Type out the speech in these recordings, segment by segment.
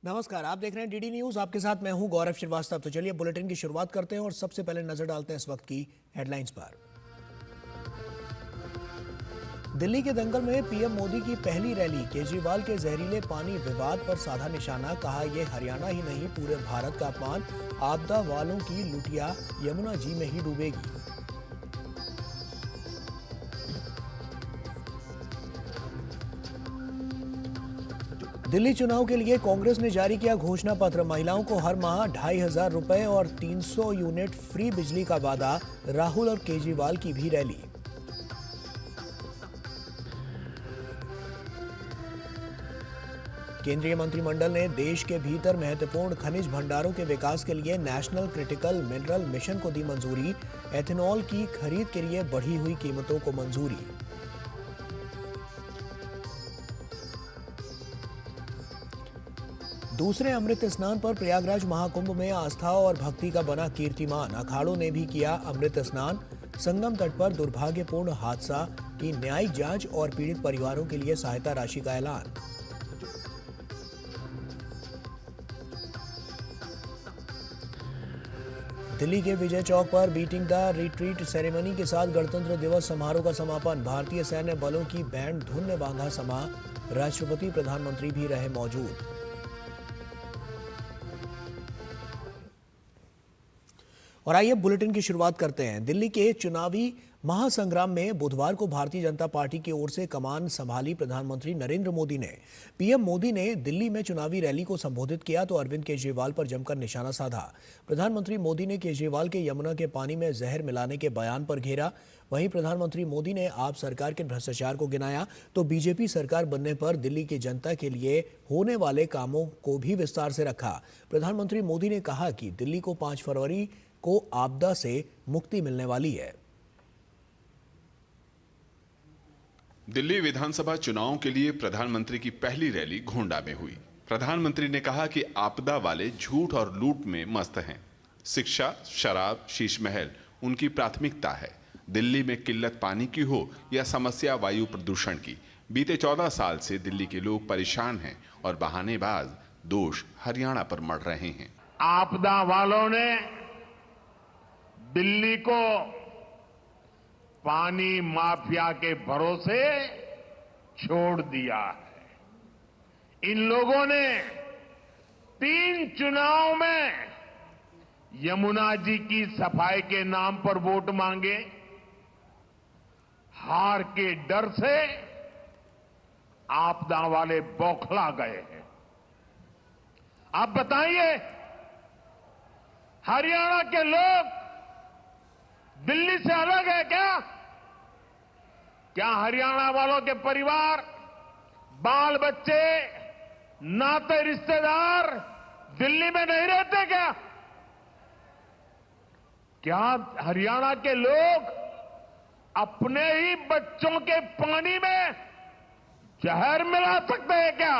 नमस्कार, आप देख रहे हैं डीडी न्यूज। आपके साथ मैं हूं गौरव श्रीवास्तव। तो चलिए बुलेटिन की शुरुआत करते हैं और सबसे पहले नजर डालते हैं इस वक्त की हेडलाइंस पर। दिल्ली के दंगल में पीएम मोदी की पहली रैली, केजरीवाल के जहरीले पानी विवाद पर साधा निशाना, कहा यह हरियाणा ही नहीं पूरे भारत का अपमान, आपदा वालों की लुटिया यमुना जी में ही डूबेगी। दिल्ली चुनाव के लिए कांग्रेस ने जारी किया घोषणा पत्र, महिलाओं को हर माह 2,500 रुपए और 300 यूनिट फ्री बिजली का वादा, राहुल और केजरीवाल की भी रैली। केंद्रीय मंत्रिमंडल ने देश के भीतर महत्वपूर्ण खनिज भंडारों के विकास के लिए नेशनल क्रिटिकल मिनरल मिशन को दी मंजूरी, एथेनॉल की खरीद के लिए बढ़ी हुई कीमतों को मंजूरी। दूसरे अमृत स्नान पर प्रयागराज महाकुंभ में आस्था और भक्ति का बना कीर्तिमान, अखाड़ों ने भी किया अमृत स्नान, संगम तट पर दुर्भाग्यपूर्ण हादसा की न्यायिक जांच और पीड़ित परिवारों के लिए सहायता राशि का ऐलान। दिल्ली के विजय चौक पर बीटिंग द रिट्रीट सेरेमनी के साथ गणतंत्र दिवस समारोह का समापन, भारतीय सैन्य बलों की बैंड धुन ने बांधा समा, राष्ट्रपति प्रधानमंत्री भी रहे मौजूद। और आइए बुलेटिन की शुरुआत करते हैं। दिल्ली के चुनावी महासंग्राम में बुधवार को भारतीय जनता पार्टी की ओर से कमान संभाली प्रधानमंत्री नरेंद्र मोदी ने। पीएम मोदी ने दिल्ली में चुनावी रैली को संबोधित किया तो अरविंद केजरीवाल पर जमकर निशाना साधा। प्रधानमंत्री मोदी ने केजरीवाल के यमुना के पानी में जहर मिलाने के बयान पर घेरा। वहीं प्रधानमंत्री मोदी ने आप सरकार के भ्रष्टाचार को गिनाया तो बीजेपी सरकार बनने पर दिल्ली की जनता के लिए होने वाले कामों को भी विस्तार से रखा। प्रधानमंत्री मोदी ने कहा कि दिल्ली को 5 फरवरी को आपदा से मुक्ति मिलने वाली है। दिल्ली विधानसभा चुनाव के लिए प्रधानमंत्री की पहली रैली घोंडा में हुई। प्रधानमंत्री ने कहा कि आपदा वाले झूठ और लूट में मस्त हैं। शिक्षा, शराब, शीश महल उनकी प्राथमिकता है। दिल्ली में किल्लत पानी की हो या समस्या वायु प्रदूषण की, बीते 14 साल से दिल्ली के लोग परेशान हैं और बहानेबाज दोष हरियाणा पर मढ़ रहे हैं। आपदा वालों ने दिल्ली को पानी माफिया के भरोसे छोड़ दिया है। इन लोगों ने 3 चुनाव में यमुना जी की सफाई के नाम पर वोट मांगे। हार के डर से आपदा वाले बौखला गए हैं। आप बताइए, हरियाणा के लोग दिल्ली से अलग है क्या? क्या हरियाणा वालों के परिवार, बाल बच्चे, नाते रिश्तेदार दिल्ली में नहीं रहते क्या? क्या हरियाणा के लोग अपने ही बच्चों के पानी में जहर मिला सकते हैं क्या?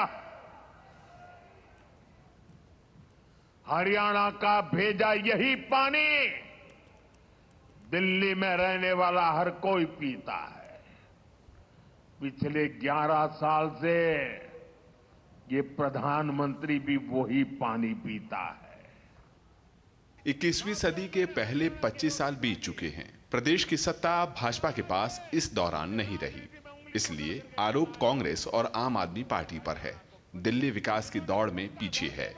हरियाणा का भेजा यही पानी दिल्ली में रहने वाला हर कोई पीता है। पिछले 11 साल से ये प्रधानमंत्री भी वही पानी पीता है। 21वीं सदी के पहले 25 साल बीत चुके हैं। प्रदेश की सत्ता भाजपा के पास इस दौरान नहीं रही, इसलिए आरोप कांग्रेस और आम आदमी पार्टी पर है। दिल्ली विकास की दौड़ में पीछे है।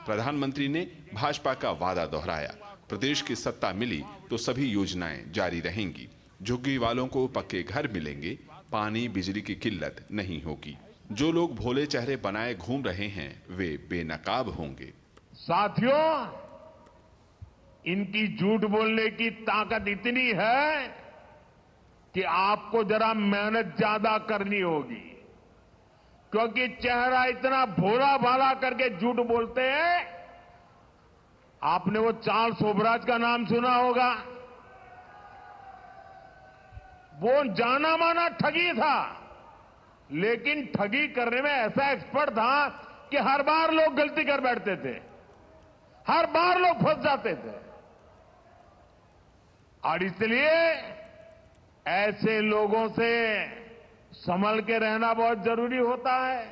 प्रधानमंत्री ने भाजपा का वादा दोहराया, प्रदेश की सत्ता मिली तो सभी योजनाएं जारी रहेंगी, झुग्गी वालों को पक्के घर मिलेंगे, पानी बिजली की किल्लत नहीं होगी। जो लोग भोले चेहरे बनाए घूम रहे हैं वे बेनकाब होंगे। साथियों, इनकी झूठ बोलने की ताकत इतनी है कि आपको जरा मेहनत ज्यादा करनी होगी, क्योंकि चेहरा इतना भोला भाला करके झूठ बोलते हैं। आपने वो चार्ल्स शोभराज का नाम सुना होगा। वो जाना माना ठगी था, लेकिन ठगी करने में ऐसा एक्सपर्ट था कि हर बार लोग गलती कर बैठते थे, हर बार लोग फंस जाते थे। और इसलिए ऐसे लोगों से संभल के रहना बहुत जरूरी होता है।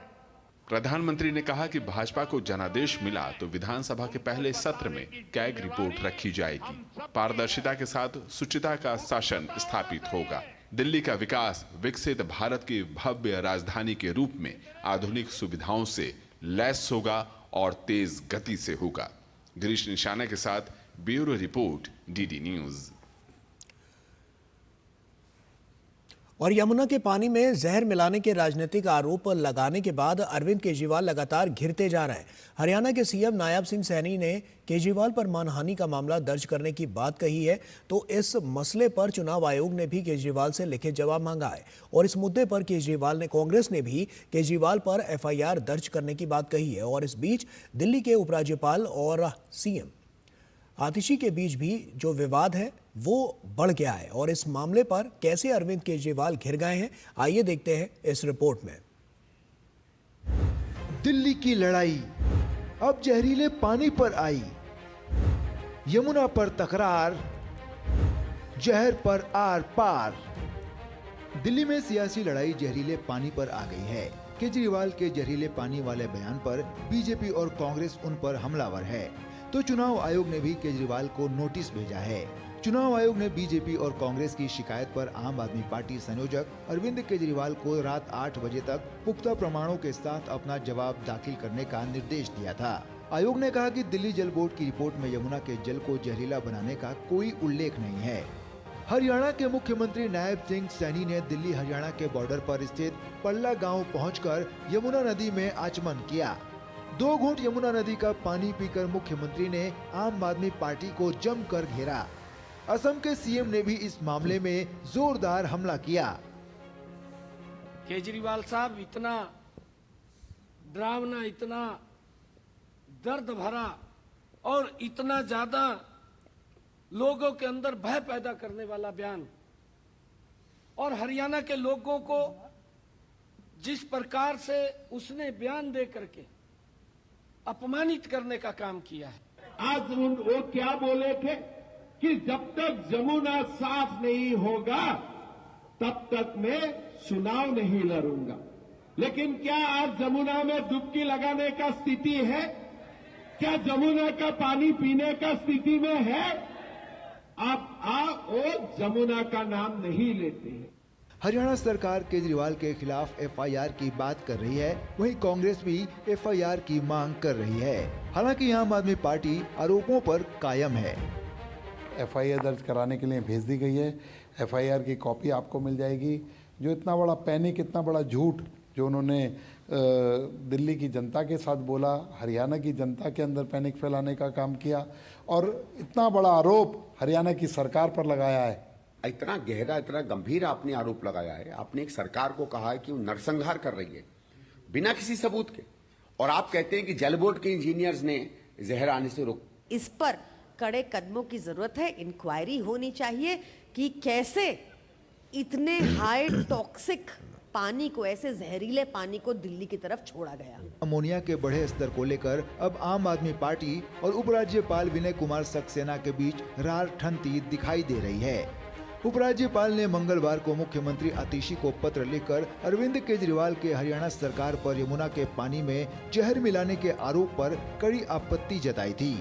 प्रधानमंत्री ने कहा कि भाजपा को जनादेश मिला तो विधानसभा के पहले सत्र में कैग रिपोर्ट रखी जाएगी। पारदर्शिता के साथ शुचिता का शासन स्थापित होगा। दिल्ली का विकास विकसित भारत की भव्य राजधानी के रूप में आधुनिक सुविधाओं से लैस होगा और तेज गति से होगा। गिरीश निशाना के साथ ब्यूरो रिपोर्ट, डीडी न्यूज। और यमुना के पानी में जहर मिलाने के राजनीतिक आरोप लगाने के बाद अरविंद केजरीवाल लगातार घिरते जा रहे हैं। हरियाणा के सीएम नायब सिंह सैनी ने केजरीवाल पर मानहानि का मामला दर्ज करने की बात कही है, तो इस मसले पर चुनाव आयोग ने भी केजरीवाल से लिखित जवाब मांगा है। और इस मुद्दे पर कांग्रेस ने भी केजरीवाल पर एफआईआर दर्ज करने की बात कही है। और इस बीच दिल्ली के उपराज्यपाल और सीएम आतिशी के बीच भी जो विवाद है वो बढ़ गया है। और इस मामले पर कैसे अरविंद केजरीवाल घिर गए हैं, आइए देखते हैं इस रिपोर्ट में। दिल्ली की लड़ाई अब जहरीले पानी पर आई। यमुना पर तकरार, जहर पर आर पार। दिल्ली में सियासी लड़ाई जहरीले पानी पर आ गई है। केजरीवाल के जहरीले पानी वाले बयान पर बीजेपी और कांग्रेस उन पर हमलावर है, तो चुनाव आयोग ने भी केजरीवाल को नोटिस भेजा है। चुनाव आयोग ने बीजेपी और कांग्रेस की शिकायत पर आम आदमी पार्टी संयोजक अरविंद केजरीवाल को रात 8 बजे तक पुख्ता प्रमाणों के साथ अपना जवाब दाखिल करने का निर्देश दिया था। आयोग ने कहा कि दिल्ली जल बोर्ड की रिपोर्ट में यमुना के जल को जहरीला बनाने का कोई उल्लेख नहीं है। हरियाणा के मुख्यमंत्री नायब सिंह सैनी ने दिल्ली हरियाणा के बॉर्डर पर स्थित पल्ला गाँव पहुँचकर यमुना नदी में आचमन किया। 2 घूंट यमुना नदी का पानी पीकर मुख्यमंत्री ने आम आदमी पार्टी को जमकर घेरा। असम के सीएम ने भी इस मामले में जोरदार हमला किया। केजरीवाल साहब इतना डरावना, इतना दर्द भरा और इतना ज्यादा लोगों के अंदर भय पैदा करने वाला बयान, और हरियाणा के लोगों को जिस प्रकार से उसने बयान दे करके अपमानित करने का काम किया है। आज वो क्या बोले थे कि जब तक जमुना साफ नहीं होगा तब तक मैं चुनाव नहीं लड़ूंगा। लेकिन क्या आज जमुना में डुबकी लगाने का स्थिति है? क्या जमुना का पानी पीने का स्थिति में है? आप वो जमुना का नाम नहीं लेते हैं। हरियाणा सरकार केजरीवाल के खिलाफ एफआईआर की बात कर रही है, वहीं कांग्रेस भी एफआईआर की मांग कर रही है। हालांकि आम आदमी पार्टी आरोपों पर कायम है। एफआईआर दर्ज कराने के लिए भेज दी गई है। एफआईआर की कॉपी आपको मिल जाएगी। जो इतना बड़ा पैनिक, इतना बड़ा झूठ जो उन्होंने दिल्ली की जनता के साथ बोला, हरियाणा की जनता के अंदर पैनिक फैलाने का काम किया और इतना बड़ा आरोप हरियाणा की सरकार पर लगाया है। इतना गहरा, इतना गंभीर आपने आरोप लगाया है। आपने एक सरकार को कहा है कि वो नरसंहार कर रही है बिना किसी सबूत के, और आप कहते हैं कि जल बोर्ड के इंजीनियर्स ने जहर आने से रोक। इस पर कड़े कदमों की जरूरत है। इंक्वायरी होनी चाहिए कि कैसे इतने हाई टॉक्सिक पानी को, ऐसे जहरीले पानी को दिल्ली की तरफ छोड़ा गया। अमोनिया के बढ़े स्तर को लेकर अब आम आदमी पार्टी और उपराज्यपाल विनय कुमार सक्सेना के बीच रार ठनती दिखाई दे रही है। उपराज्यपाल ने मंगलवार को मुख्यमंत्री आतिशी को पत्र लिखकर अरविंद केजरीवाल के हरियाणा सरकार पर यमुना के पानी में जहर मिलाने के आरोप पर कड़ी आपत्ति जताई थी।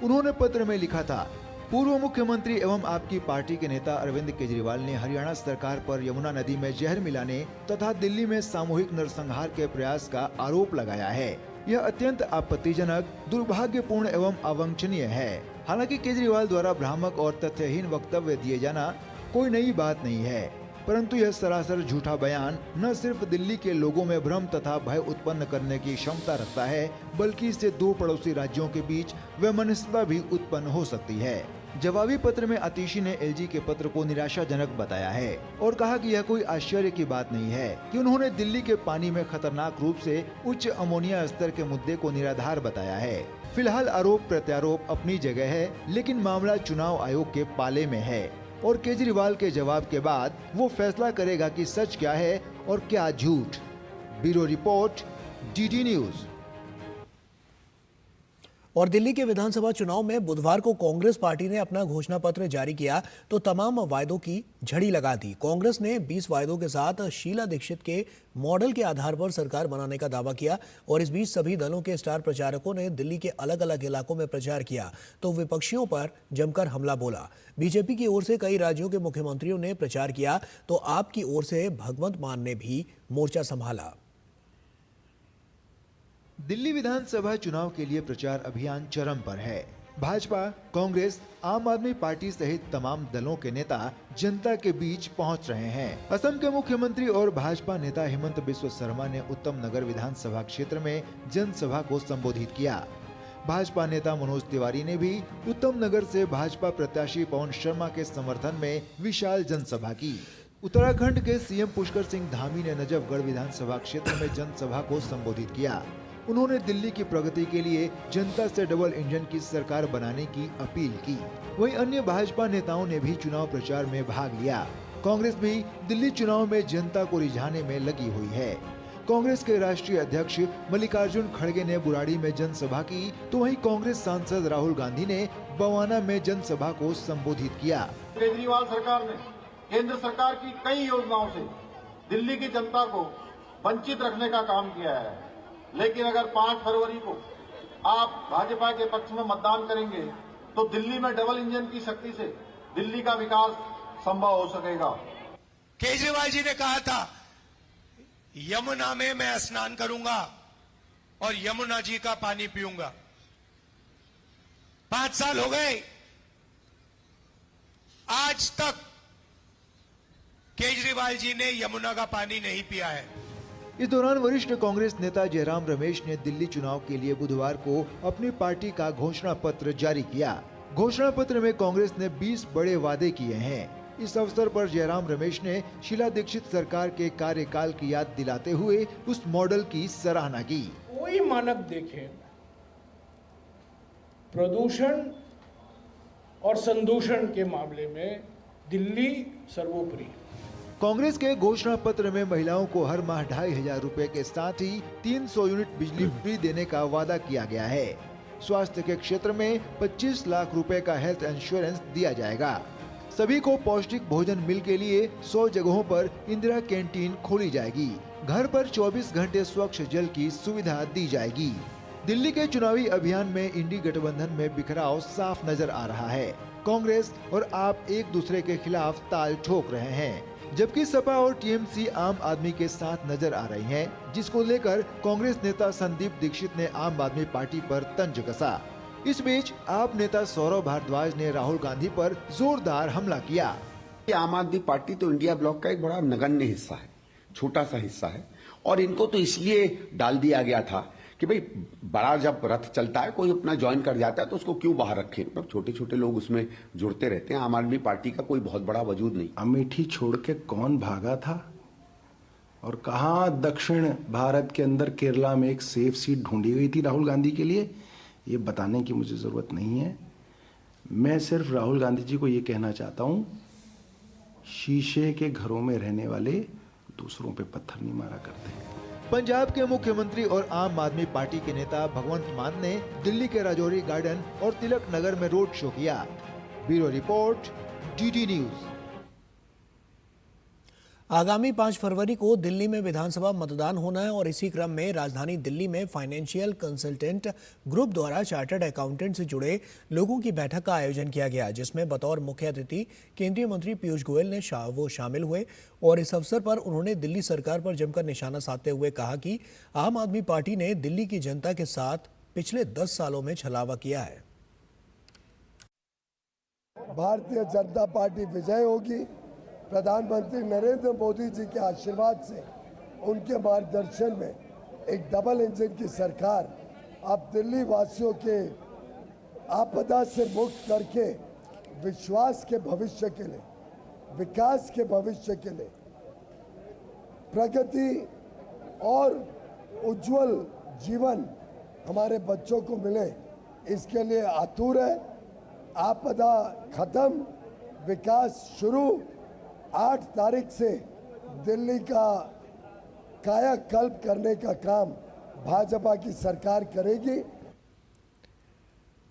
उन्होंने पत्र में लिखा था, पूर्व मुख्यमंत्री एवं आपकी पार्टी के नेता अरविंद केजरीवाल ने हरियाणा सरकार पर यमुना नदी में जहर मिलाने तथा दिल्ली में सामूहिक नरसंहार के प्रयास का आरोप लगाया है। यह अत्यंत आपत्तिजनक, दुर्भाग्यपूर्ण एवं अवांछनीय है। हालांकि केजरीवाल द्वारा भ्रामक और तथ्यहीन वक्तव्य दिए जाना कोई नई बात नहीं है, परंतु यह सरासर झूठा बयान न सिर्फ दिल्ली के लोगों में भ्रम तथा भय उत्पन्न करने की क्षमता रखता है, बल्कि इससे 2 पड़ोसी राज्यों के बीच वैमनस्यता भी उत्पन्न हो सकती है। जवाबी पत्र में आतिशी ने एलजी के पत्र को निराशाजनक बताया है और कहा कि यह कोई आश्चर्य की बात नहीं है कि उन्होंने दिल्ली के पानी में खतरनाक रूप से उच्च अमोनिया स्तर के मुद्दे को निराधार बताया है। फिलहाल आरोप प्रत्यारोप अपनी जगह है, लेकिन मामला चुनाव आयोग के पाले में है और केजरीवाल के जवाब के बाद वो फैसला करेगा कि सच क्या है और क्या झूठ। Bureau report, DD news. और दिल्ली के विधानसभा चुनाव में बुधवार को कांग्रेस पार्टी ने अपना घोषणा पत्र जारी किया तो तमाम वायदों की झड़ी लगा दी। कांग्रेस ने 20 वायदों के साथ शीला दीक्षित के मॉडल के आधार पर सरकार बनाने का दावा किया और इस बीच सभी दलों के स्टार प्रचारकों ने दिल्ली के अलग अलग इलाकों में प्रचार किया तो विपक्षियों पर जमकर हमला बोला। बीजेपी की ओर से कई राज्यों के मुख्यमंत्रियों ने प्रचार किया तो आप की ओर से भगवंत मान ने भी मोर्चा संभाला। दिल्ली विधानसभा चुनाव के लिए प्रचार अभियान चरम पर है। भाजपा, कांग्रेस, आम आदमी पार्टी सहित तमाम दलों के नेता जनता के बीच पहुंच रहे हैं। असम के मुख्यमंत्री और भाजपा नेता हिमंत बिस्वा शर्मा ने उत्तम नगर विधानसभा क्षेत्र में जनसभा को संबोधित किया। भाजपा नेता मनोज तिवारी ने भी उत्तम नगर से भाजपा प्रत्याशी पवन शर्मा के समर्थन में विशाल जनसभा की। उत्तराखंड के सीएम पुष्कर सिंह धामी ने नजफगढ़ विधानसभा क्षेत्र में जनसभा को संबोधित किया। उन्होंने दिल्ली की प्रगति के लिए जनता से डबल इंजन की सरकार बनाने की अपील की। वहीं अन्य भाजपा नेताओं ने भी चुनाव प्रचार में भाग लिया। कांग्रेस भी दिल्ली चुनाव में जनता को रिझाने में लगी हुई है। कांग्रेस के राष्ट्रीय अध्यक्ष मल्लिकार्जुन खड़गे ने बुराड़ी में जनसभा की तो वहीं कांग्रेस सांसद राहुल गांधी ने बवाना में जनसभा को संबोधित किया। केजरीवाल सरकार ने केंद्र सरकार की कई योजनाओं से दिल्ली की जनता को वंचित रखने का काम किया है, लेकिन अगर 5 फरवरी को आप भाजपा के पक्ष में मतदान करेंगे तो दिल्ली में डबल इंजन की शक्ति से दिल्ली का विकास संभव हो सकेगा। केजरीवाल जी ने कहा था यमुना में मैं स्नान करूंगा और यमुना जी का पानी पीऊंगा। 5 साल हो गए, आज तक केजरीवाल जी ने यमुना का पानी नहीं पिया है। इस दौरान वरिष्ठ कांग्रेस नेता जयराम रमेश ने दिल्ली चुनाव के लिए बुधवार को अपनी पार्टी का घोषणा पत्र जारी किया। घोषणा पत्र में कांग्रेस ने 20 बड़े वादे किए हैं। इस अवसर पर जयराम रमेश ने शीला दीक्षित सरकार के कार्यकाल की याद दिलाते हुए उस मॉडल की सराहना की। कोई मानक देखें, प्रदूषण और संदूषण के मामले में दिल्ली सर्वोपरि। कांग्रेस के घोषणा पत्र में महिलाओं को हर माह 2,500 रुपए के साथ ही 300 यूनिट बिजली फ्री देने का वादा किया गया है। स्वास्थ्य के क्षेत्र में 25 लाख रुपए का हेल्थ इंश्योरेंस दिया जाएगा। सभी को पौष्टिक भोजन मिल के लिए 100 जगहों पर इंदिरा कैंटीन खोली जाएगी। घर पर 24 घंटे स्वच्छ जल की सुविधा दी जाएगी। दिल्ली के चुनावी अभियान में इंडी गठबंधन में बिखराव साफ नजर आ रहा है। कांग्रेस और आप एक दूसरे के खिलाफ ताल ठोक रहे हैं, जबकि सपा और टीएमसी आम आदमी के साथ नजर आ रही हैं, जिसको लेकर कांग्रेस नेता संदीप दीक्षित ने आम आदमी पार्टी पर तंज कसा। इस बीच आप नेता सौरव भारद्वाज ने राहुल गांधी पर जोरदार हमला किया। आम आदमी पार्टी तो इंडिया ब्लॉक का एक बड़ा नगण्य हिस्सा है, छोटा सा हिस्सा है, और इनको तो इसलिए डाल दिया गया था कि भाई बड़ा जब रथ चलता है, कोई अपना ज्वाइन कर जाता है तो उसको क्यों बाहर रखें। मतलब छोटे छोटे लोग उसमें जुड़ते रहते हैं। आम आदमी पार्टी का कोई बहुत बड़ा वजूद नहीं। अमेठी छोड़ के कौन भागा था और कहां दक्षिण भारत के अंदर केरला में एक सेफ सीट ढूंढी गई थी राहुल गांधी के लिए, ये बताने की मुझे जरूरत नहीं है। मैं सिर्फ राहुल गांधी जी को ये कहना चाहता हूं, शीशे के घरों में रहने वाले दूसरों पे पत्थर नहीं मारा करते। पंजाब के मुख्यमंत्री और आम आदमी पार्टी के नेता भगवंत मान ने दिल्ली के राजौरी गार्डन और तिलक नगर में रोड शो किया। Bureau report, DD news. आगामी 5 फरवरी को दिल्ली में विधानसभा मतदान होना है और इसी क्रम में राजधानी दिल्ली में फाइनेंशियल कंसल्टेंट ग्रुप द्वारा चार्टर्ड अकाउंटेंट से जुड़े लोगों की बैठक का आयोजन किया गया, जिसमें बतौर मुख्य अतिथि केंद्रीय मंत्री पीयूष गोयल ने शामिल हुए और इस अवसर पर उन्होंने दिल्ली सरकार पर जमकर निशाना साधते हुए कहा कि आम आदमी पार्टी ने दिल्ली की जनता के साथ पिछले 10 सालों में छलावा किया है। भारतीय जनता पार्टी विजय होगी। प्रधानमंत्री नरेंद्र मोदी जी के आशीर्वाद से, उनके मार्गदर्शन में एक डबल इंजन की सरकार अब दिल्ली वासियों के आपदा से मुक्त करके विश्वास के भविष्य के लिए, विकास के भविष्य के लिए, प्रगति और उज्जवल जीवन हमारे बच्चों को मिले, इसके लिए आतुर है। आपदा खत्म, विकास शुरू। 8 तारीख से दिल्ली का कायाकल्प करने का काम भाजपा की सरकार करेगी।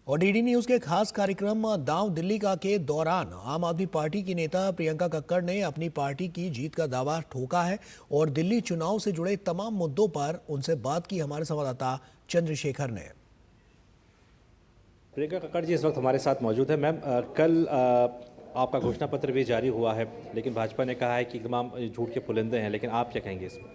और डीडी न्यूज के खास कार्यक्रम दांव दिल्ली का के दौरान आम आदमी पार्टी की नेता प्रियंका कक्कड़ ने अपनी पार्टी की जीत का दावा ठोका है और दिल्ली चुनाव से जुड़े तमाम मुद्दों पर उनसे बात की हमारे संवाददाता चंद्रशेखर ने। प्रियंका कक्कड़ जी इस वक्त हमारे साथ मौजूद है। मैम, कल आपका घोषणा पत्र भी जारी हुआ है, लेकिन भाजपा ने कहा है कि तमाम झूठ के पुलिंदे हैं, लेकिन आप क्या कहेंगे इसमें?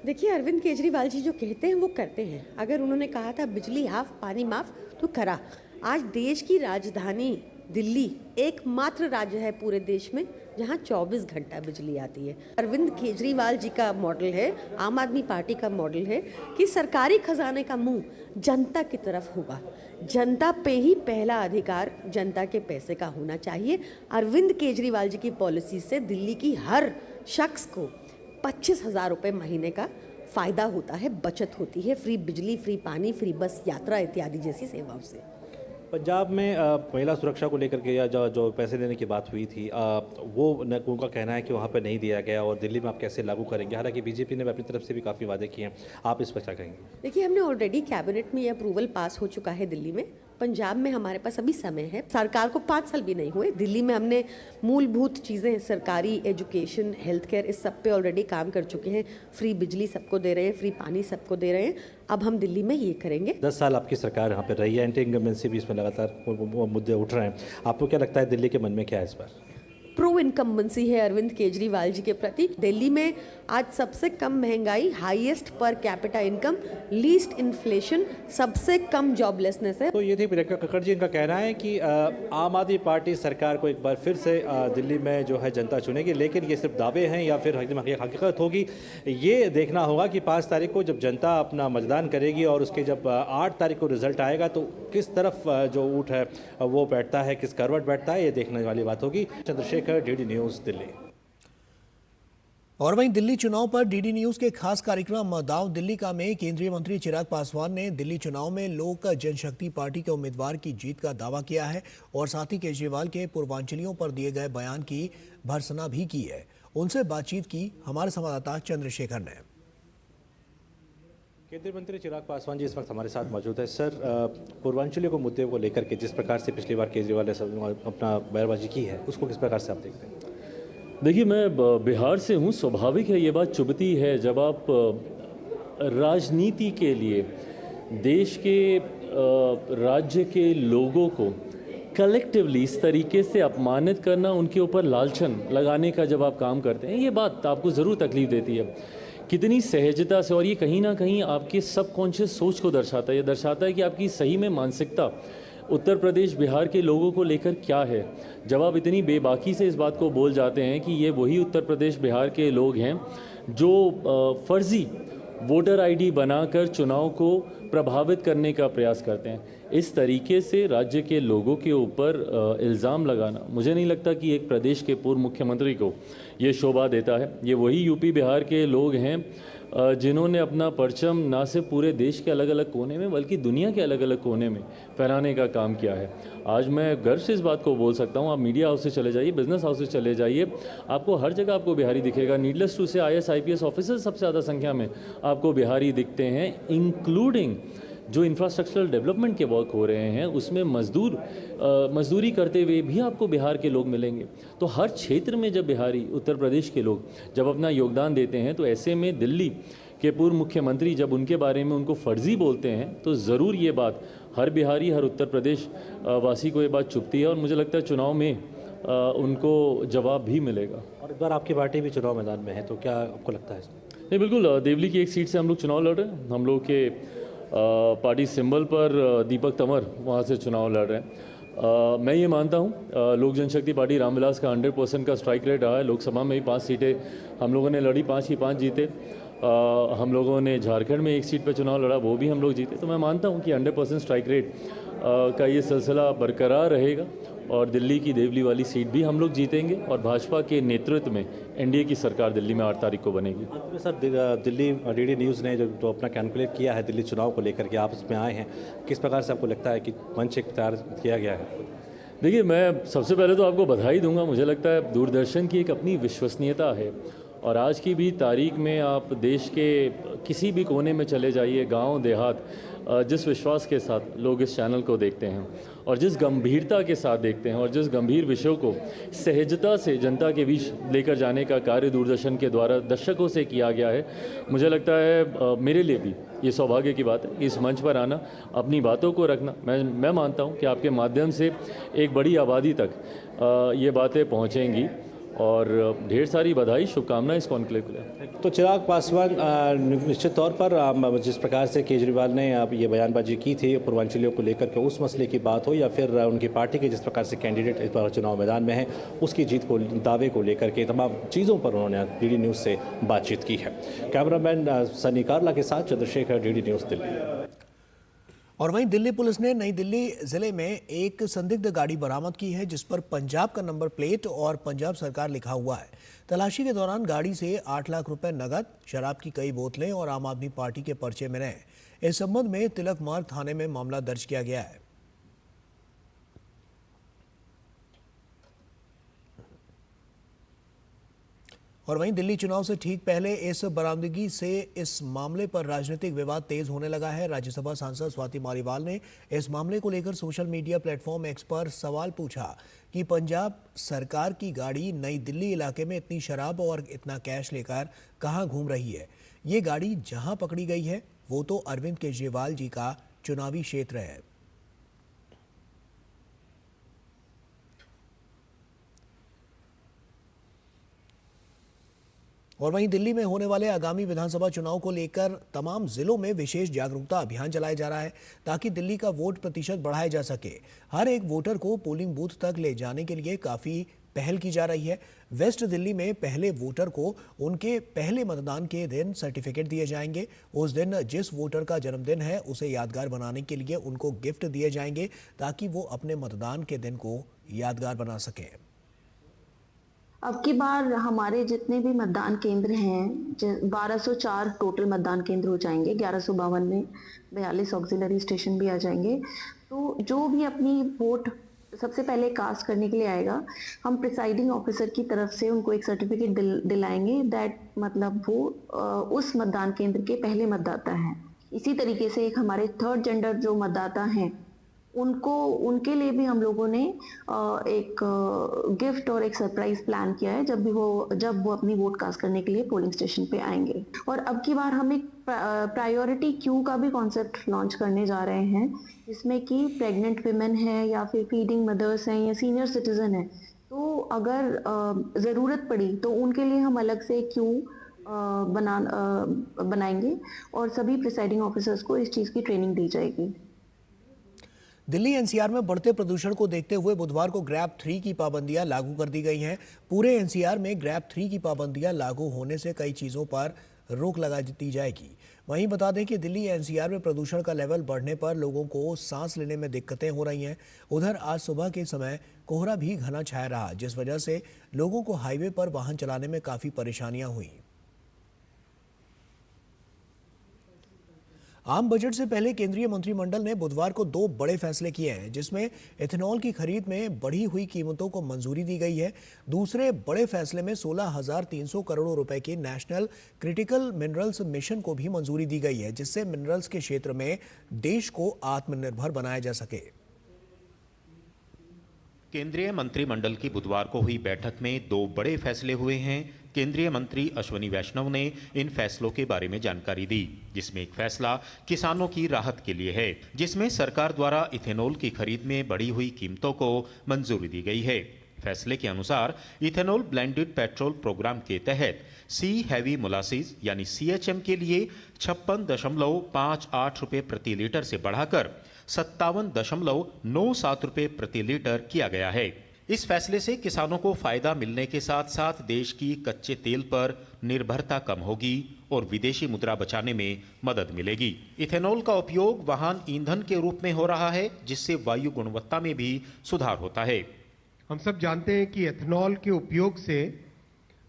देखिए, अरविंद केजरीवाल जी जो कहते हैं वो करते हैं। अगर उन्होंने कहा था बिजली हाफ पानी माफ तो करा। आज देश की राजधानी दिल्ली एकमात्र राज्य है पूरे देश में जहां 24 घंटा बिजली आती है। अरविंद केजरीवाल जी का मॉडल है, आम आदमी पार्टी का मॉडल है कि सरकारी खजाने का मुंह जनता की तरफ होगा। जनता पे ही पहला अधिकार जनता के पैसे का होना चाहिए। अरविंद केजरीवाल जी की पॉलिसी से दिल्ली की हर शख्स को 25,000 रुपये महीने का फ़ायदा होता है, बचत होती है, फ्री बिजली, फ्री पानी, फ्री बस यात्रा इत्यादि जैसी सेवाओं से। पंजाब में महिला सुरक्षा को लेकर के या जो पैसे देने की बात हुई थी, वो उनका कहना है कि वहाँ पर नहीं दिया गया और दिल्ली में आप कैसे लागू करेंगे। हालांकि बीजेपी ने अपनी तरफ से भी काफ़ी वादे किए हैं, आप इस पर क्या कहेंगे? देखिए, हमने ऑलरेडी कैबिनेट में ये अप्रूवल पास हो चुका है दिल्ली में। पंजाब में हमारे पास अभी समय है, सरकार को 5 साल भी नहीं हुए। दिल्ली में हमने मूलभूत चीज़ें, सरकारी एजुकेशन, हेल्थ केयर, इस सब पे ऑलरेडी काम कर चुके हैं। फ्री बिजली सबको दे रहे हैं, फ्री पानी सबको दे रहे हैं। अब हम दिल्ली में ये करेंगे। 10 साल आपकी सरकार यहाँ पर रही है, एंटी इनकम्बेंसी भी इसमें लगातार मुद्दे उठ रहे हैं। आपको क्या लगता है दिल्ली के मन में क्या है इस बार? प्रो इनकम्बेंसी है अरविंद केजरीवाल जी के प्रति। दिल्ली में आज सबसे कम महंगाई, highest per capita income, least inflation, सबसे कम जॉबलेसनेस है। तो ये थी प्रियंका कक्कड़ जी। इनका कहना है कि आम आदमी पार्टी सरकार को एक बार फिर से दिल्ली में जो है जनता चुनेगी, लेकिन ये सिर्फ दावे हैं या फिर हकीकत होगी, ये देखना होगा कि 5 तारीख को जब जनता अपना मतदान करेगी और उसके जब 8 तारीख को रिजल्ट आएगा तो किस तरफ जो ऊँट है वो बैठता है, किस करवट बैठता है, ये देखने वाली बात होगी। Chandrashekhar, DD news, Delhi. और वहीं दिल्ली चुनाव पर डीडी न्यूज के खास कार्यक्रम दांव दिल्ली का में केंद्रीय मंत्री चिराग पासवान ने दिल्ली चुनाव में लोक जनशक्ति पार्टी के उम्मीदवार की जीत का दावा किया है और साथ ही केजरीवाल के पूर्वांचलियों पर दिए गए बयान की भर्त्सना भी की है। उनसे बातचीत की हमारे संवाददाता चंद्रशेखर ने। केंद्रीय मंत्री चिराग पासवान जी इस वक्त हमारे साथ मौजूद है। सर, पूर्वांचलियों को मुद्दे को लेकर के जिस प्रकार से पिछली बार केजरीवाल ने अपना बयानबाजी की है, उसको किस प्रकार से आप देखते हैं? देखिए, मैं बिहार से हूँ, स्वाभाविक है ये बात चुभती है जब आप राजनीति के लिए देश के राज्य के लोगों को कलेक्टिवली इस तरीके से अपमानित करना, उनके ऊपर लालचन लगाने का जब आप काम करते हैं, ये बात आपको ज़रूर तकलीफ देती है। कितनी सहजता से, और ये कहीं ना कहीं आपके सबकॉन्शियस सोच को दर्शाता है। ये दर्शाता है कि आपकी सही में मानसिकता उत्तर प्रदेश बिहार के लोगों को लेकर क्या है। जब आप इतनी बेबाकी से इस बात को बोल जाते हैं कि ये वही उत्तर प्रदेश बिहार के लोग हैं जो फर्जी वोटर आईडी बनाकर चुनाव को प्रभावित करने का प्रयास करते हैं, इस तरीके से राज्य के लोगों के ऊपर इल्ज़ाम लगाना, मुझे नहीं लगता कि एक प्रदेश के पूर्व मुख्यमंत्री को ये शोभा देता है। ये वही यूपी बिहार के लोग हैं जिन्होंने अपना परचम ना सिर्फ पूरे देश के अलग अलग कोने में बल्कि दुनिया के अलग अलग कोने में फहराने का काम किया है। आज मैं गर्व से इस बात को बोल सकता हूँ, आप मीडिया हाउस से चले जाइए, बिजनेस हाउस से चले जाइए, आपको हर जगह आपको बिहारी दिखेगा। नीडलेस टू से IAS IPS ऑफिसर सबसे ज़्यादा संख्या में आपको बिहारी दिखते हैं, इंक्लूडिंग जो इंफ्रास्ट्रक्चरल डेवलपमेंट के वर्क हो रहे हैं उसमें मजदूरी करते हुए भी आपको बिहार के लोग मिलेंगे। तो हर क्षेत्र में जब बिहारी, उत्तर प्रदेश के लोग जब अपना योगदान देते हैं, तो ऐसे में दिल्ली के पूर्व मुख्यमंत्री जब उनके बारे में उनको फर्जी बोलते हैं, तो ज़रूर ये बात हर बिहारी, हर उत्तर प्रदेश वासी को ये बात चुभती है और मुझे लगता है चुनाव में उनको जवाब भी मिलेगा। और इस बार आपकी पार्टी भी चुनाव मैदान में है, तो क्या आपको लगता है? नहीं, बिल्कुल, देवली की एक सीट से हम लोग चुनाव लड़ रहे हैं। हम लोग के पार्टी सिंबल पर दीपक तंवर वहाँ से चुनाव लड़ रहे हैं। मैं ये मानता हूँ लोक जनशक्ति पार्टी रामविलास का 100% का स्ट्राइक रेट रहा है। लोकसभा में भी 5 सीटें हम लोगों ने लड़ी, 5 की 5 जीते। हम लोगों ने झारखंड में 1 सीट पर चुनाव लड़ा, वो भी हम लोग जीते। तो मैं मानता हूँ कि 100% स्ट्राइक रेट का ये सिलसिला बरकरार रहेगा और दिल्ली की देवली वाली सीट भी हम लोग जीतेंगे और भाजपा के नेतृत्व में एनडीए की सरकार दिल्ली में 8 तारीख को बनेगी। सर, दिल्ली डीडी न्यूज़ ने जो अपना कैलकुलेट किया है दिल्ली चुनाव को लेकर के, आप इसमें आए हैं, किस प्रकार से आपको लगता है कि मंच एक तैयार किया गया है? देखिए, मैं सबसे पहले तो आपको बधाई दूंगा। मुझे लगता है दूरदर्शन की एक अपनी विश्वसनीयता है और आज की भी तारीख में आप देश के किसी भी कोने में चले जाइए, गांव देहात, जिस विश्वास के साथ लोग इस चैनल को देखते हैं और जिस गंभीरता के साथ देखते हैं और जिस गंभीर विषयों को सहजता से जनता के बीच लेकर जाने का कार्य दूरदर्शन के द्वारा दशकों से किया गया है, मुझे लगता है मेरे लिए भी ये सौभाग्य की बात है इस मंच पर आना, अपनी बातों को रखना। मैं मानता हूँ कि आपके माध्यम से एक बड़ी आबादी तक ये बातें पहुँचेंगी और ढेर सारी बधाई, शुभकामनाएं इस कॉन्क्लेव के लिए। तो चिराग पासवान, निश्चित तौर पर जिस प्रकार से केजरीवाल ने अब ये बयानबाजी की थी पूर्वांचलियों को लेकर के, उस मसले की बात हो या फिर उनकी पार्टी के जिस प्रकार से कैंडिडेट इस बार चुनाव मैदान में है उसकी जीत को, दावे को लेकर के, तमाम चीज़ों पर उन्होंने डीडी न्यूज़ से बातचीत की है। कैमरामैन सनी कारला के साथ चंद्रशेखर, डीडी न्यूज़, दिल्ली। और वहीं दिल्ली पुलिस ने नई दिल्ली जिले में एक संदिग्ध गाड़ी बरामद की है जिस पर पंजाब का नंबर प्लेट और पंजाब सरकार लिखा हुआ है। तलाशी के दौरान गाड़ी से 8 लाख रुपए नगद, शराब की कई बोतलें और आम आदमी पार्टी के पर्चे मिले हैं। इस संबंध में तिलक मार्ग थाने में मामला दर्ज किया गया है। और वहीं दिल्ली चुनाव से ठीक पहले इस बरामदगी से इस मामले पर राजनीतिक विवाद तेज होने लगा है। राज्यसभा सांसद स्वाति मालीवाल ने इस मामले को लेकर सोशल मीडिया प्लेटफॉर्म एक्स पर सवाल पूछा कि पंजाब सरकार की गाड़ी नई दिल्ली इलाके में इतनी शराब और इतना कैश लेकर कहां घूम रही है। ये गाड़ी जहां पकड़ी गई है वो तो अरविंद केजरीवाल जी का चुनावी क्षेत्र है। और वहीं दिल्ली में होने वाले आगामी विधानसभा चुनाव को लेकर तमाम जिलों में विशेष जागरूकता अभियान चलाया जा रहा है ताकि दिल्ली का वोट प्रतिशत बढ़ाया जा सके। हर एक वोटर को पोलिंग बूथ तक ले जाने के लिए काफ़ी पहल की जा रही है। वेस्ट दिल्ली में पहले वोटर को उनके पहले मतदान के दिन सर्टिफिकेट दिए जाएंगे। उस दिन जिस वोटर का जन्मदिन है उसे यादगार बनाने के लिए उनको गिफ्ट दिए जाएंगे ताकि वो अपने मतदान के दिन को यादगार बना सकें। अब की बार हमारे जितने भी मतदान केंद्र हैं 1204 टोटल मतदान केंद्र हो जाएंगे। 1152 में 42 ऑक्सिलरी स्टेशन भी आ जाएंगे। तो जो भी अपनी वोट सबसे पहले कास्ट करने के लिए आएगा, हम प्रिसाइडिंग ऑफिसर की तरफ से उनको एक सर्टिफिकेट दिलाएंगे दैट मतलब वो उस मतदान केंद्र के पहले मतदाता हैं। इसी तरीके से एक हमारे थर्ड जेंडर जो मतदाता हैं उनके लिए भी हम लोगों ने एक गिफ्ट और एक सरप्राइज प्लान किया है जब वो अपनी वोट कास्ट करने के लिए पोलिंग स्टेशन पे आएंगे। और अब की बार हम एक प्रायोरिटी क्यू का भी कॉन्सेप्ट लॉन्च करने जा रहे हैं जिसमें कि प्रेग्नेंट विमेन है या फिर फीडिंग मदर्स हैं या सीनियर सिटीजन है, तो अगर ज़रूरत पड़ी तो उनके लिए हम अलग से क्यू बनाएंगे और सभी प्रिसाइडिंग ऑफिसर्स को इस चीज़ की ट्रेनिंग दी जाएगी। दिल्ली एनसीआर में बढ़ते प्रदूषण को देखते हुए बुधवार को ग्रैब 3 की पाबंदियां लागू कर दी गई हैं। पूरे एनसीआर में ग्रैब 3 की पाबंदियां लागू होने से कई चीज़ों पर रोक लगा दी जाएगी। वहीं बता दें कि दिल्ली एनसीआर में प्रदूषण का लेवल बढ़ने पर लोगों को सांस लेने में दिक्कतें हो रही हैं। उधर आज सुबह के समय कोहरा भी घना छाया रहा जिस वजह से लोगों को हाईवे पर वाहन चलाने में काफ़ी परेशानियां हुई। आम बजट से पहले केंद्रीय मंत्रिमंडल ने बुधवार को 2 बड़े फैसले किए हैं जिसमें इथेनॉल की खरीद में बढ़ी हुई कीमतों को मंजूरी दी गई है। दूसरे बड़े फैसले में 16,300 करोड़ रुपए के नेशनल क्रिटिकल मिनरल्स मिशन को भी मंजूरी दी गई है जिससे मिनरल्स के क्षेत्र में देश को आत्मनिर्भर बनाया जा सके। केंद्रीय मंत्रिमंडल की बुधवार को हुई बैठक में 2 बड़े फैसले हुए हैं। केंद्रीय मंत्री अश्वनी वैष्णव ने इन फैसलों के बारे में जानकारी दी जिसमें एक फैसला किसानों की राहत के लिए है जिसमें सरकार द्वारा इथेनॉल की खरीद में बढ़ी हुई कीमतों को मंजूरी दी गई है। फैसले के अनुसार इथेनॉल ब्लेंडेड पेट्रोल प्रोग्राम के तहत सी हैवी मोलासिस यानी CHM के लिए 56.58 रुपए प्रति लीटर से बढ़ाकर 57.97 रुपए प्रति लीटर किया गया है। इस फैसले से किसानों को फायदा मिलने के साथ साथ देश की कच्चे तेल पर निर्भरता कम होगी और विदेशी मुद्रा बचाने में मदद मिलेगी। इथेनॉल का उपयोग वाहन ईंधन के रूप में हो रहा है जिससे वायु गुणवत्ता में भी सुधार होता है। हम सब जानते हैं कि एथेनॉल के उपयोग से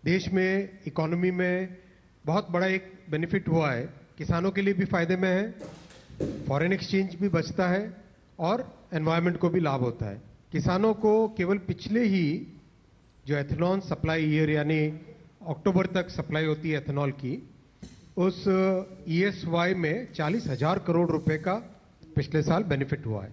देश में इकोनॉमी में बहुत बड़ा एक बेनिफिट हुआ है। किसानों के लिए भी फायदे में है, फॉरेन एक्सचेंज भी बचता है और एनवायरनमेंट को भी लाभ होता है। किसानों को केवल पिछले ही जो एथेनॉल सप्लाई ईयर यानी अक्टूबर तक सप्लाई होती है एथेनॉल की, उस ESY में 40,000 करोड़ रुपए का पिछले साल बेनिफिट हुआ है।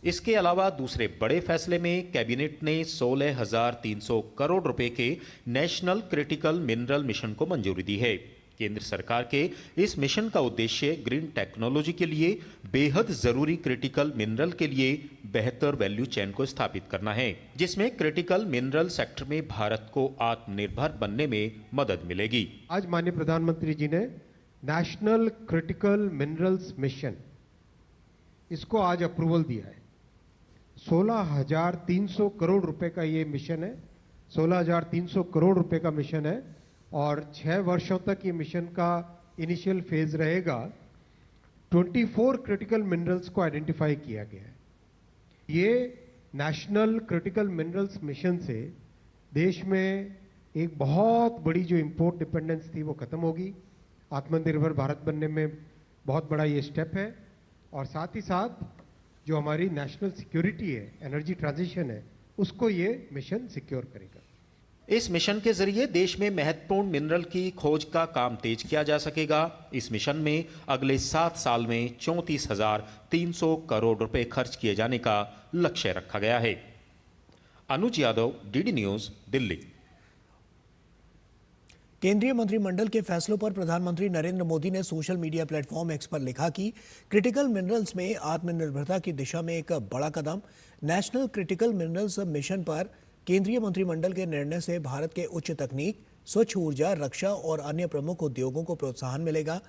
इसके अलावा दूसरे बड़े फैसले में कैबिनेट ने 16,300 करोड़ रुपए के नेशनल क्रिटिकल मिनरल मिशन को मंजूरी दी है। केंद्र सरकार के इस मिशन का उद्देश्य ग्रीन टेक्नोलॉजी के लिए बेहद जरूरी क्रिटिकल मिनरल के लिए बेहतर वैल्यू चेन को स्थापित करना है, जिसमें क्रिटिकल मिनरल सेक्टर में भारत को आत्मनिर्भर बनने में मदद मिलेगी। आज माननीय प्रधानमंत्री जी ने नेशनल क्रिटिकल मिनरल्स मिशन, इसको आज अप्रूवल दिया है। 16,300 करोड़ रुपए का ये मिशन है, 16,300 करोड़ रुपए का मिशन है और 6 वर्षों तक ये मिशन का इनिशियल फेज रहेगा। 24 क्रिटिकल मिनरल्स को आइडेंटिफाई किया गया है। ये नेशनल क्रिटिकल मिनरल्स मिशन से देश में एक बहुत बड़ी जो इंपोर्ट डिपेंडेंस थी वो खत्म होगी। आत्मनिर्भर भारत बनने में बहुत बड़ा ये स्टेप है और साथ ही साथ जो हमारी नेशनल सिक्योरिटी है, एनर्जी ट्रांजिशन है, उसको ये मिशन सिक्योर करेगा। इस मिशन के जरिए देश में महत्वपूर्ण मिनरल की खोज का काम तेज किया जा सकेगा। इस मिशन में अगले 7 साल में 34,300 करोड़ रुपए खर्च किए जाने का लक्ष्य रखा गया है। अनुज यादव, डीडी न्यूज, दिल्ली। केंद्रीय मंत्रिमंडल के फैसलों पर प्रधानमंत्री नरेंद्र मोदी ने सोशल मीडिया प्लेटफॉर्म एक्स पर लिखा कि क्रिटिकल मिनरल्स में आत्मनिर्भरता की दिशा में एक बड़ा कदम। नेशनल क्रिटिकल मिनरल्स मिशन पर केंद्रीय मंत्रिमंडल के निर्णय से भारत के उच्च तकनीक, स्वच्छ ऊर्जा, रक्षा और अन्य प्रमुख उद्योगों को प्रोत्साहन मिलेगा।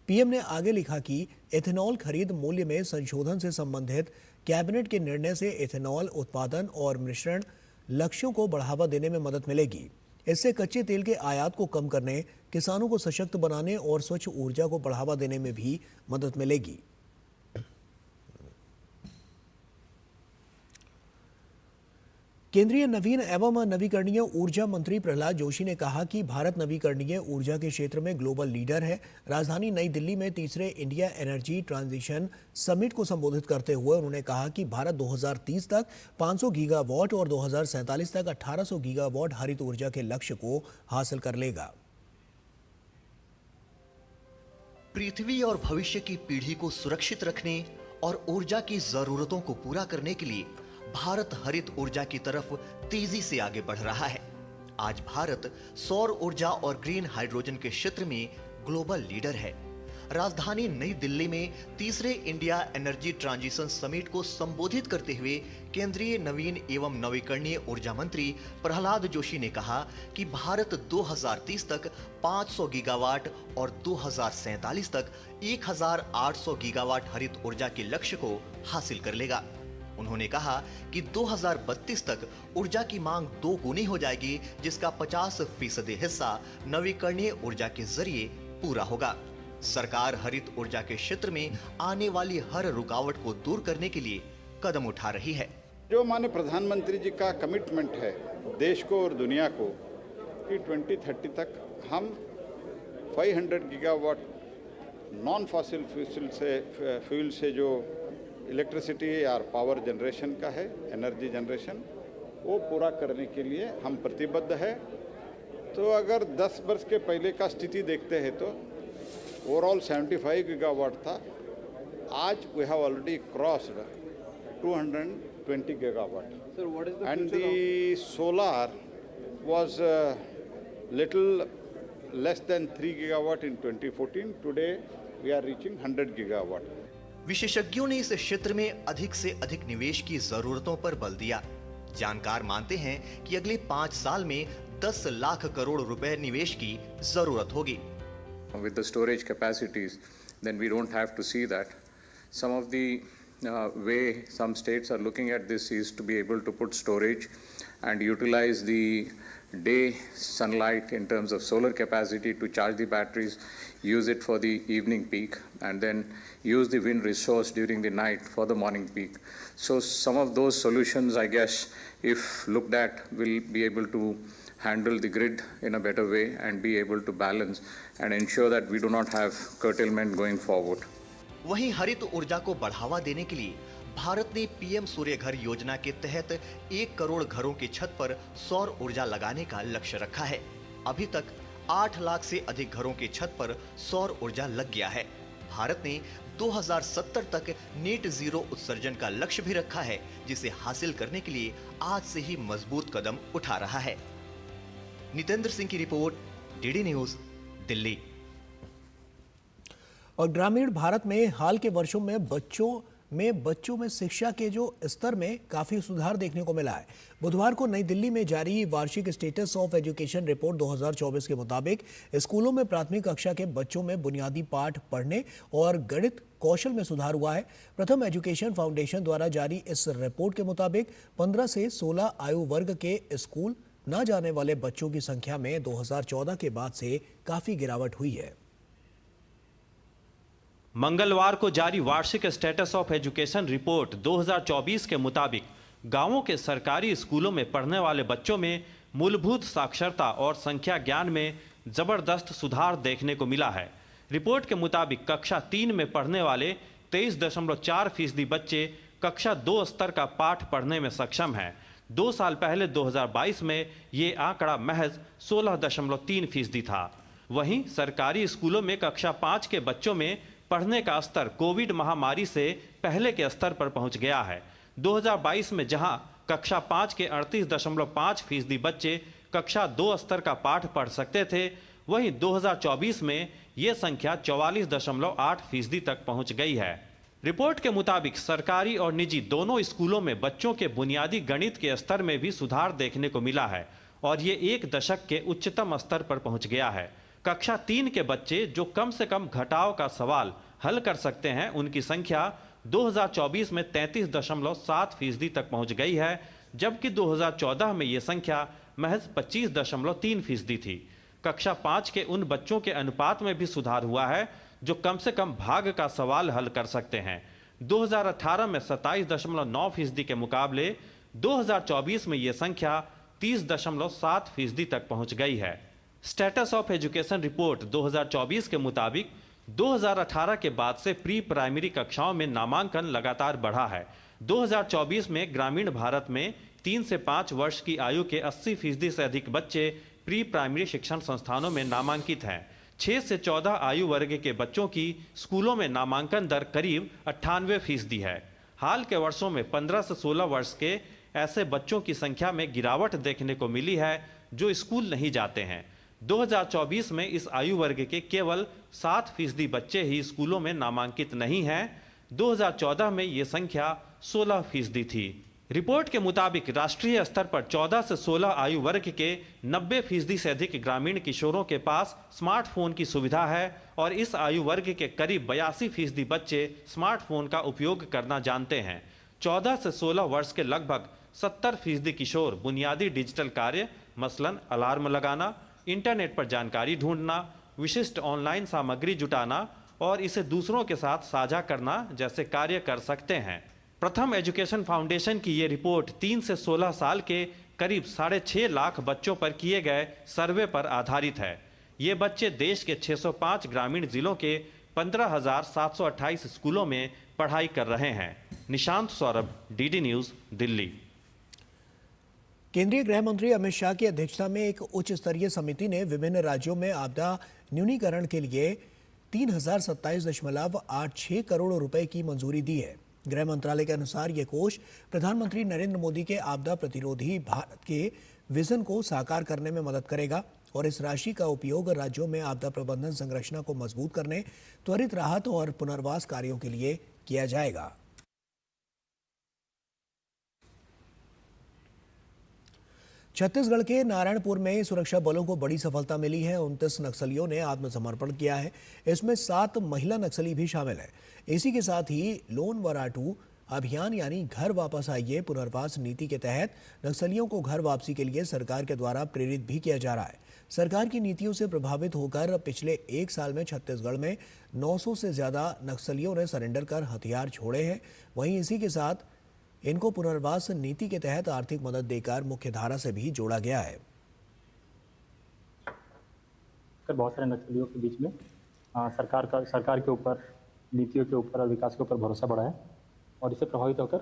पीएम ने आगे लिखा कि एथेनॉल खरीद मूल्य में संशोधन से संबंधित कैबिनेट के निर्णय से एथेनॉल उत्पादन और मिश्रण लक्ष्यों को बढ़ावा देने में मदद मिलेगी। इससे कच्चे तेल के आयात को कम करने, किसानों को सशक्त बनाने और स्वच्छ ऊर्जा को बढ़ावा देने में भी मदद मिलेगी। केंद्रीय नवीन एवं नवीकरणीय ऊर्जा मंत्री प्रहलाद जोशी ने कहा कि भारत नवीकरणीय ऊर्जा के क्षेत्र में ग्लोबल लीडर है। राजधानी नई दिल्ली में तीसरे इंडिया एनर्जी ट्रांजिशन समिट को संबोधित करते हुए उन्होंने कहा कि भारत 2030 तक 500 गीगावाट और 2047 तक 1800 गीगावाट हरित ऊर्जा के लक्ष्य को हासिल कर लेगा। पृथ्वी और भविष्य की पीढ़ी को सुरक्षित रखने और ऊर्जा की जरूरतों को पूरा करने के लिए भारत हरित ऊर्जा की तरफ तेजी से आगे बढ़ रहा है। आज भारत सौर ऊर्जा और ग्रीन हाइड्रोजन के क्षेत्र में ग्लोबल लीडर है। राजधानी नई दिल्ली में तीसरे इंडिया एनर्जी ट्रांजिशन समिट को संबोधित करते हुए केंद्रीय नवीन एवं नवीकरणीय ऊर्जा मंत्री प्रहलाद जोशी ने कहा कि भारत 2030 तक 500 गीगावाट और 2047 तक 1800 गीगावाट हरित ऊर्जा के लक्ष्य को हासिल कर लेगा। उन्होंने कहा कि 2032 तक ऊर्जा की मांग 2 गुनी हो जाएगी, जिसका 50% हिस्सा नवीकरणीय ऊर्जा के जरिए पूरा होगा। सरकार हरित ऊर्जा के क्षेत्र में आने वाली हर रुकावट को दूर करने के लिए कदम उठा रही है। जो माननीय प्रधानमंत्री जी का कमिटमेंट है देश को और दुनिया को कि 2030 तक हम 500 गीगावाट नॉन फॉसिल फ्यूल से जो इलेक्ट्रिसिटी या पावर जनरेशन का है, एनर्जी जनरेशन, वो पूरा करने के लिए हम प्रतिबद्ध है। तो अगर 10 वर्ष के पहले का स्थिति देखते हैं तो ओवरऑल 75 गीगावाट था। आज we have already crossed 220 gigawatt. Sir, what is the and the solar was little less than 3 gigawatt in 2014. Today we are reaching 100 gigawatt. विशेषज्ञों ने इस क्षेत्र में अधिक से अधिक निवेश की जरूरतों पर बल दिया। जानकार मानते हैं कि अगले 5 साल में 10 लाख करोड़ रुपए निवेश की जरूरत होगी। With the storage capacities, then we don't have to see that. Some of the way some states are looking at this is to be able to put storage and utilize the day sunlight in terms of solar capacity to charge the batteries, use it for the evening peak, and then use the wind resource during the night for the morning peak. So some of those solutions, I guess, if looked at, will be able to handle the grid in a better way and be able to balance and ensure that we do not have curtailment going forward. वहीं हरित ऊर्जा को बढ़ावा देने के लिए भारत ने PM सूर्य घर योजना के तहत 1 करोड़ घरों की छत पर सौर ऊर्जा लगाने का लक्ष्य रखा है। अभी तक 8 लाख से अधिक घरों की छत पर सौर ऊर्जा लग गया है। भारत ने 2070 तक नेट जीरो उत्सर्जन का लक्ष्य भी रखा है, जिसे हासिल करने के लिए आज से ही मजबूत कदम उठा रहा है। नितेंद्र सिंह की रिपोर्ट, डीडी न्यूज, दिल्ली। और ग्रामीण भारत में हाल के वर्षों में बच्चों में शिक्षा के जो स्तर में काफी सुधार देखने को मिला है। बुधवार को नई दिल्ली में जारी वार्षिक स्टेटस ऑफ एजुकेशन रिपोर्ट 2024 के मुताबिक स्कूलों में प्राथमिक कक्षा के बच्चों में बुनियादी पाठ पढ़ने और गणित कौशल में सुधार हुआ है। प्रथम एजुकेशन फाउंडेशन द्वारा जारी इस रिपोर्ट के मुताबिक 15 से 16 आयु वर्ग के स्कूल न जाने वाले बच्चों की संख्या में 2014 के बाद से काफी गिरावट हुई है। मंगलवार को जारी वार्षिक स्टेटस ऑफ एजुकेशन रिपोर्ट 2024 के मुताबिक गांवों के सरकारी स्कूलों में पढ़ने वाले बच्चों में मूलभूत साक्षरता और संख्या ज्ञान में जबरदस्त सुधार देखने को मिला है। रिपोर्ट के मुताबिक कक्षा 3 में पढ़ने वाले 23.4% बच्चे कक्षा 2 स्तर का पाठ पढ़ने में सक्षम हैं। 2 साल पहले 2022 में ये आंकड़ा महज 16.3% था। वहीं सरकारी स्कूलों में कक्षा 5 के बच्चों में पढ़ने का स्तर कोविड महामारी से पहले के स्तर पर पहुंच गया है। 2022 में जहां कक्षा 5 के 38.5% बच्चे कक्षा 2 स्तर का पाठ पढ़ सकते थे, वहीं 2024 में ये संख्या 44.8% तक पहुंच गई है। रिपोर्ट के मुताबिक सरकारी और निजी दोनों स्कूलों में बच्चों के बुनियादी गणित के स्तर में भी सुधार देखने को मिला है और ये 1 दशक के उच्चतम स्तर पर पहुंच गया है। कक्षा 3 के बच्चे जो कम से कम घटाव का सवाल हल कर सकते हैं, उनकी संख्या 2024 में 33.7% तक पहुंच गई है, जबकि 2014 में ये संख्या महज 25.3% थी। कक्षा 5 के उन बच्चों के अनुपात में भी सुधार हुआ है जो कम से कम भाग का सवाल हल कर सकते हैं। 2018 में 27.9% के मुकाबले 2024 में ये संख्या 30.7% तक पहुंच गई है। स्टेटस ऑफ एजुकेशन रिपोर्ट 2024 के मुताबिक 2018 के बाद से प्री प्राइमरी कक्षाओं में नामांकन लगातार बढ़ा है। 2024 में ग्रामीण भारत में 3 से 5 वर्ष की आयु के 80% से अधिक बच्चे प्री प्राइमरी शिक्षण संस्थानों में नामांकित हैं। 6 से 14 आयु वर्ग के बच्चों की स्कूलों में नामांकन दर करीब 98% है। हाल के वर्षों में 15 से 16 वर्ष के ऐसे बच्चों की संख्या में गिरावट देखने को मिली है जो स्कूल नहीं जाते हैं। 2024 में इस आयु वर्ग के केवल 7% बच्चे ही स्कूलों में नामांकित नहीं हैं। 2014 में ये संख्या 16% थी। रिपोर्ट के मुताबिक राष्ट्रीय स्तर पर 14 से 16 आयु वर्ग के 90% से अधिक ग्रामीण किशोरों के पास स्मार्टफोन की सुविधा है और इस आयु वर्ग के करीब 82% बच्चे स्मार्टफोन का उपयोग करना जानते हैं। 14 से 16 वर्ष के लगभग 70% किशोर बुनियादी डिजिटल कार्य मसलन अलार्म लगाना, इंटरनेट पर जानकारी ढूंढना, विशिष्ट ऑनलाइन सामग्री जुटाना और इसे दूसरों के साथ साझा करना जैसे कार्य कर सकते हैं। प्रथम एजुकेशन फाउंडेशन की ये रिपोर्ट 3 से 16 साल के करीब 6.5 लाख बच्चों पर किए गए सर्वे पर आधारित है। ये बच्चे देश के 605 ग्रामीण जिलों के 15,728 स्कूलों में पढ़ाई कर रहे हैं। Nishant Saurabh, DD news, Delhi. केंद्रीय गृह मंत्री अमित शाह की अध्यक्षता में एक उच्च स्तरीय समिति ने विभिन्न राज्यों में आपदा न्यूनीकरण के लिए 3027.86 करोड़ रुपए की मंजूरी दी है। गृह मंत्रालय के अनुसार ये कोष प्रधानमंत्री नरेंद्र मोदी के आपदा प्रतिरोधी भारत के विजन को साकार करने में मदद करेगा और इस राशि का उपयोग राज्यों में आपदा प्रबंधन संरचना को मजबूत करने, त्वरित राहत और पुनर्वास कार्यों के लिए किया जाएगा। छत्तीसगढ़ के नारायणपुर में सुरक्षा बलों को बड़ी सफलता मिली है। 29 नक्सलियों ने आत्मसमर्पण किया है। इसमें 7 महिला नक्सली भी शामिल हैं। इसी के साथ ही लोन वराटू अभियान यानी घर वापस आइए पुनर्वास नीति के तहत नक्सलियों को घर वापसी के लिए सरकार के द्वारा प्रेरित भी किया जा रहा है। सरकार की नीतियों से प्रभावित होकर पिछले 1 साल में छत्तीसगढ़ में 900 से ज्यादा नक्सलियों ने सरेंडर कर हथियार छोड़े हैं। वहीं इसी के साथ इनको पुनर्वास नीति के तहत आर्थिक मदद देकर मुख्यधारा से भी जोड़ा गया है। बहुत सारे नक्सलियों के बीच में सरकार के ऊपर, नीतियों के ऊपर और विकास के ऊपर भरोसा बढ़ा है और इससे प्रभावित होकर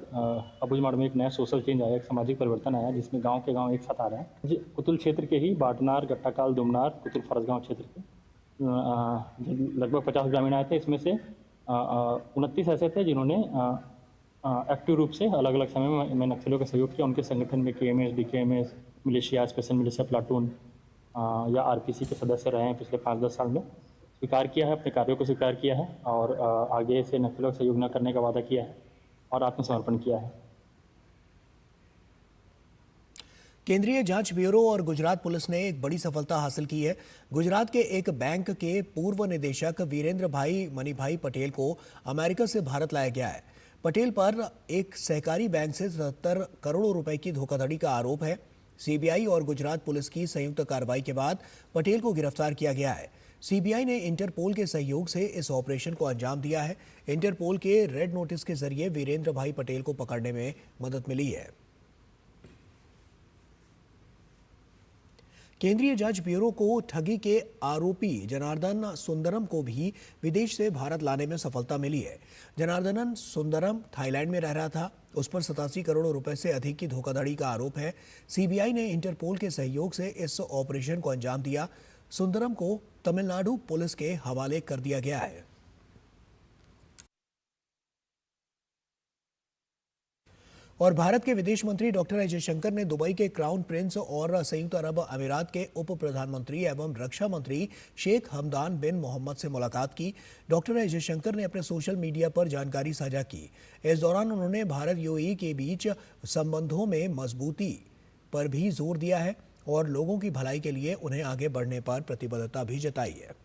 अबूझमाड़ में एक नया सोशल चेंज आया, एक सामाजिक परिवर्तन आया, जिसमें गांव के गांव एक साथ आ रहे हैं। जी, कुतुल क्षेत्र के ही बाटनार, गट्टाकाल, दुमनार, कुतुल फरसगांव क्षेत्र के लगभग 50 ग्रामीण आए थे। इसमें से 29 ऐसे थे जिन्होंने एक्टिव रूप से अलग अलग समय में नक्सलियों का सहयोग किया। उनके संगठन में KMS, DKMS, militia, special militia platoon या RPC के सदस्य रहे हैं पिछले 5-10 साल में। स्वीकार किया है, अपने कार्यों को स्वीकार किया है और आगे से नक्सलियों का सहयोग न करने का वादा किया है और आत्मसमर्पण किया है। केंद्रीय जांच ब्यूरो और गुजरात पुलिस ने एक बड़ी सफलता हासिल की है। गुजरात के एक बैंक के पूर्व निदेशक वीरेंद्र भाई मनीभाई पटेल को अमेरिका से भारत लाया गया है। पटेल पर एक सहकारी बैंक से 77 करोड़ रुपए की धोखाधड़ी का आरोप है। CBI और गुजरात पुलिस की संयुक्त कार्रवाई के बाद पटेल को गिरफ्तार किया गया है। CBI ने इंटरपोल के सहयोग से इस ऑपरेशन को अंजाम दिया है। इंटरपोल के रेड नोटिस के जरिए वीरेंद्र भाई पटेल को पकड़ने में मदद मिली है। केंद्रीय जांच ब्यूरो को ठगी के आरोपी जनार्दन सुंदरम को भी विदेश से भारत लाने में सफलता मिली है। जनार्दनन सुंदरम थाईलैंड में रह रहा था। उस पर 87 करोड़ रुपए से अधिक की धोखाधड़ी का आरोप है। CBI ने इंटरपोल के सहयोग से इस ऑपरेशन को अंजाम दिया। सुंदरम को तमिलनाडु पुलिस के हवाले कर दिया गया है। और भारत के विदेश मंत्री डॉक्टर एस जयशंकर ने दुबई के क्राउन प्रिंस और संयुक्त अरब अमीरात के उप प्रधानमंत्री एवं रक्षा मंत्री शेख हमदान बिन मोहम्मद से मुलाकात की। डॉक्टर एस जयशंकर ने अपने सोशल मीडिया पर जानकारी साझा की। इस दौरान उन्होंने भारत UAE के बीच संबंधों में मजबूती पर भी जोर दिया है और लोगों की भलाई के लिए उन्हें आगे बढ़ने पर प्रतिबद्धता भी जताई है।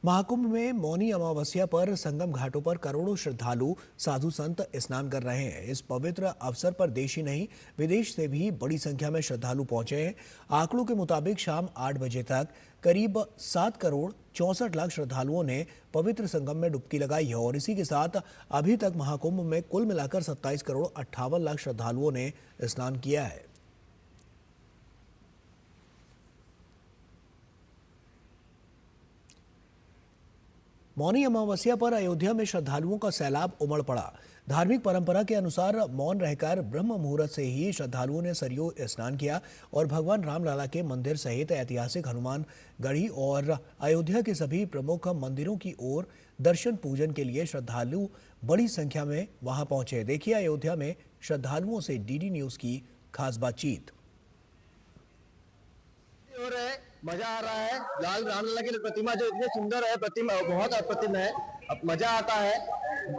महाकुंभ में मौनी अमावस्या पर संगम घाटों पर करोड़ों श्रद्धालु साधु संत स्नान कर रहे हैं। इस पवित्र अवसर पर देश ही नहीं विदेश से भी बड़ी संख्या में श्रद्धालु पहुंचे हैं। आंकड़ों के मुताबिक शाम 8 बजे तक करीब 7 करोड़ 64 लाख श्रद्धालुओं ने पवित्र संगम में डुबकी लगाई है और इसी के साथ अभी तक महाकुंभ में कुल मिलाकर 27 करोड़ 58 लाख श्रद्धालुओं ने स्नान किया है। मौनी अमावस्या पर अयोध्या में श्रद्धालुओं का सैलाब उमड़ पड़ा। धार्मिक परंपरा के अनुसार मौन रहकर ब्रह्म मुहूर्त से ही श्रद्धालुओं ने सरयू स्नान किया और भगवान रामलला के मंदिर सहित ऐतिहासिक हनुमान गढ़ी और अयोध्या के सभी प्रमुख मंदिरों की ओर दर्शन पूजन के लिए श्रद्धालु बड़ी संख्या में वहां पहुंचे। देखिए अयोध्या में श्रद्धालुओं से DD न्यूज की खास बातचीत। मजा आ रहा है। लाल रामलला की प्रतिमा जो इतनी सुंदर है, प्रतिमा बहुत अप्रतिम है। अब मजा आता है,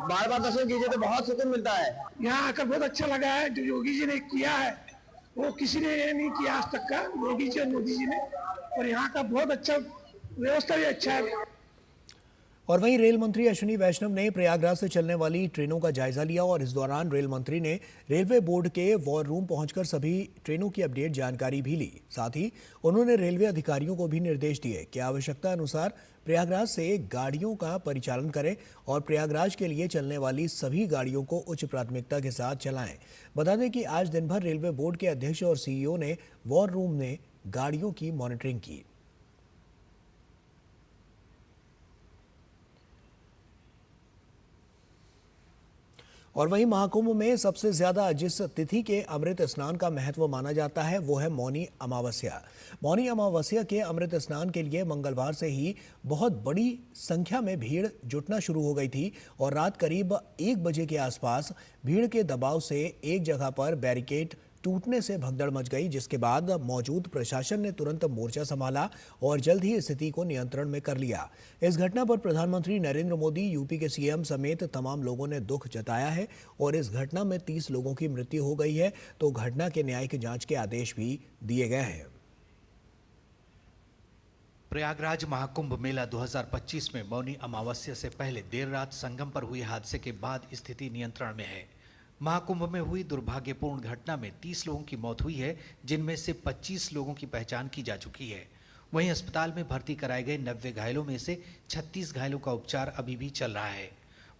बार बार दर्शन कीजिए तो बहुत सुकून मिलता है। यहाँ आकर बहुत अच्छा लगा है। जो योगी जी ने किया है वो किसी ने नहीं किया आज तक का, योगी जी और मोदी जी ने। और यहाँ का बहुत अच्छा व्यवस्था भी अच्छा है। और वहीं रेल मंत्री अश्विनी वैष्णव ने प्रयागराज से चलने वाली ट्रेनों का जायजा लिया और इस दौरान रेल मंत्री ने रेलवे बोर्ड के वॉर रूम पहुंचकर सभी ट्रेनों की अपडेट जानकारी भी ली। साथ ही उन्होंने रेलवे अधिकारियों को भी निर्देश दिए कि आवश्यकता अनुसार प्रयागराज से गाड़ियों का परिचालन करें और प्रयागराज के लिए चलने वाली सभी गाड़ियों को उच्च प्राथमिकता के साथ चलाएं। बता दें कि आज दिन भर रेलवे बोर्ड के अध्यक्ष और CEO ने वॉर रूम में गाड़ियों की मॉनिटरिंग की। और वहीं महाकुंभ में सबसे ज्यादा जिस तिथि के अमृत स्नान का महत्व माना जाता है वो है मौनी अमावस्या। मौनी अमावस्या के अमृत स्नान के लिए मंगलवार से ही बहुत बड़ी संख्या में भीड़ जुटना शुरू हो गई थी और रात करीब 1 बजे के आसपास भीड़ के दबाव से एक जगह पर बैरिकेड टूटने से भगदड़ मच गई, जिसके बाद मौजूद प्रशासन ने तुरंत मोर्चा संभाला और जल्द ही स्थिति को नियंत्रण में कर लिया। इस घटना पर प्रधानमंत्री नरेंद्र मोदी, यूपी के CM समेत तमाम लोगों ने दुख जताया है और इस घटना में 30 लोगों की मृत्यु हो गई है तो घटना के न्यायिक जांच के आदेश भी दिए गए हैं। प्रयागराज महाकुंभ मेला 2025 में मौनी अमावस्या से पहले देर रात संगम पर हुए हादसे के बाद स्थिति नियंत्रण में है। महाकुंभ में हुई दुर्भाग्यपूर्ण घटना में 30 लोगों की मौत हुई है, जिनमें से 25 लोगों की पहचान की जा चुकी है। वहीं अस्पताल में भर्ती कराए गए 90 घायलों में से 36 घायलों का उपचार अभी भी चल रहा है।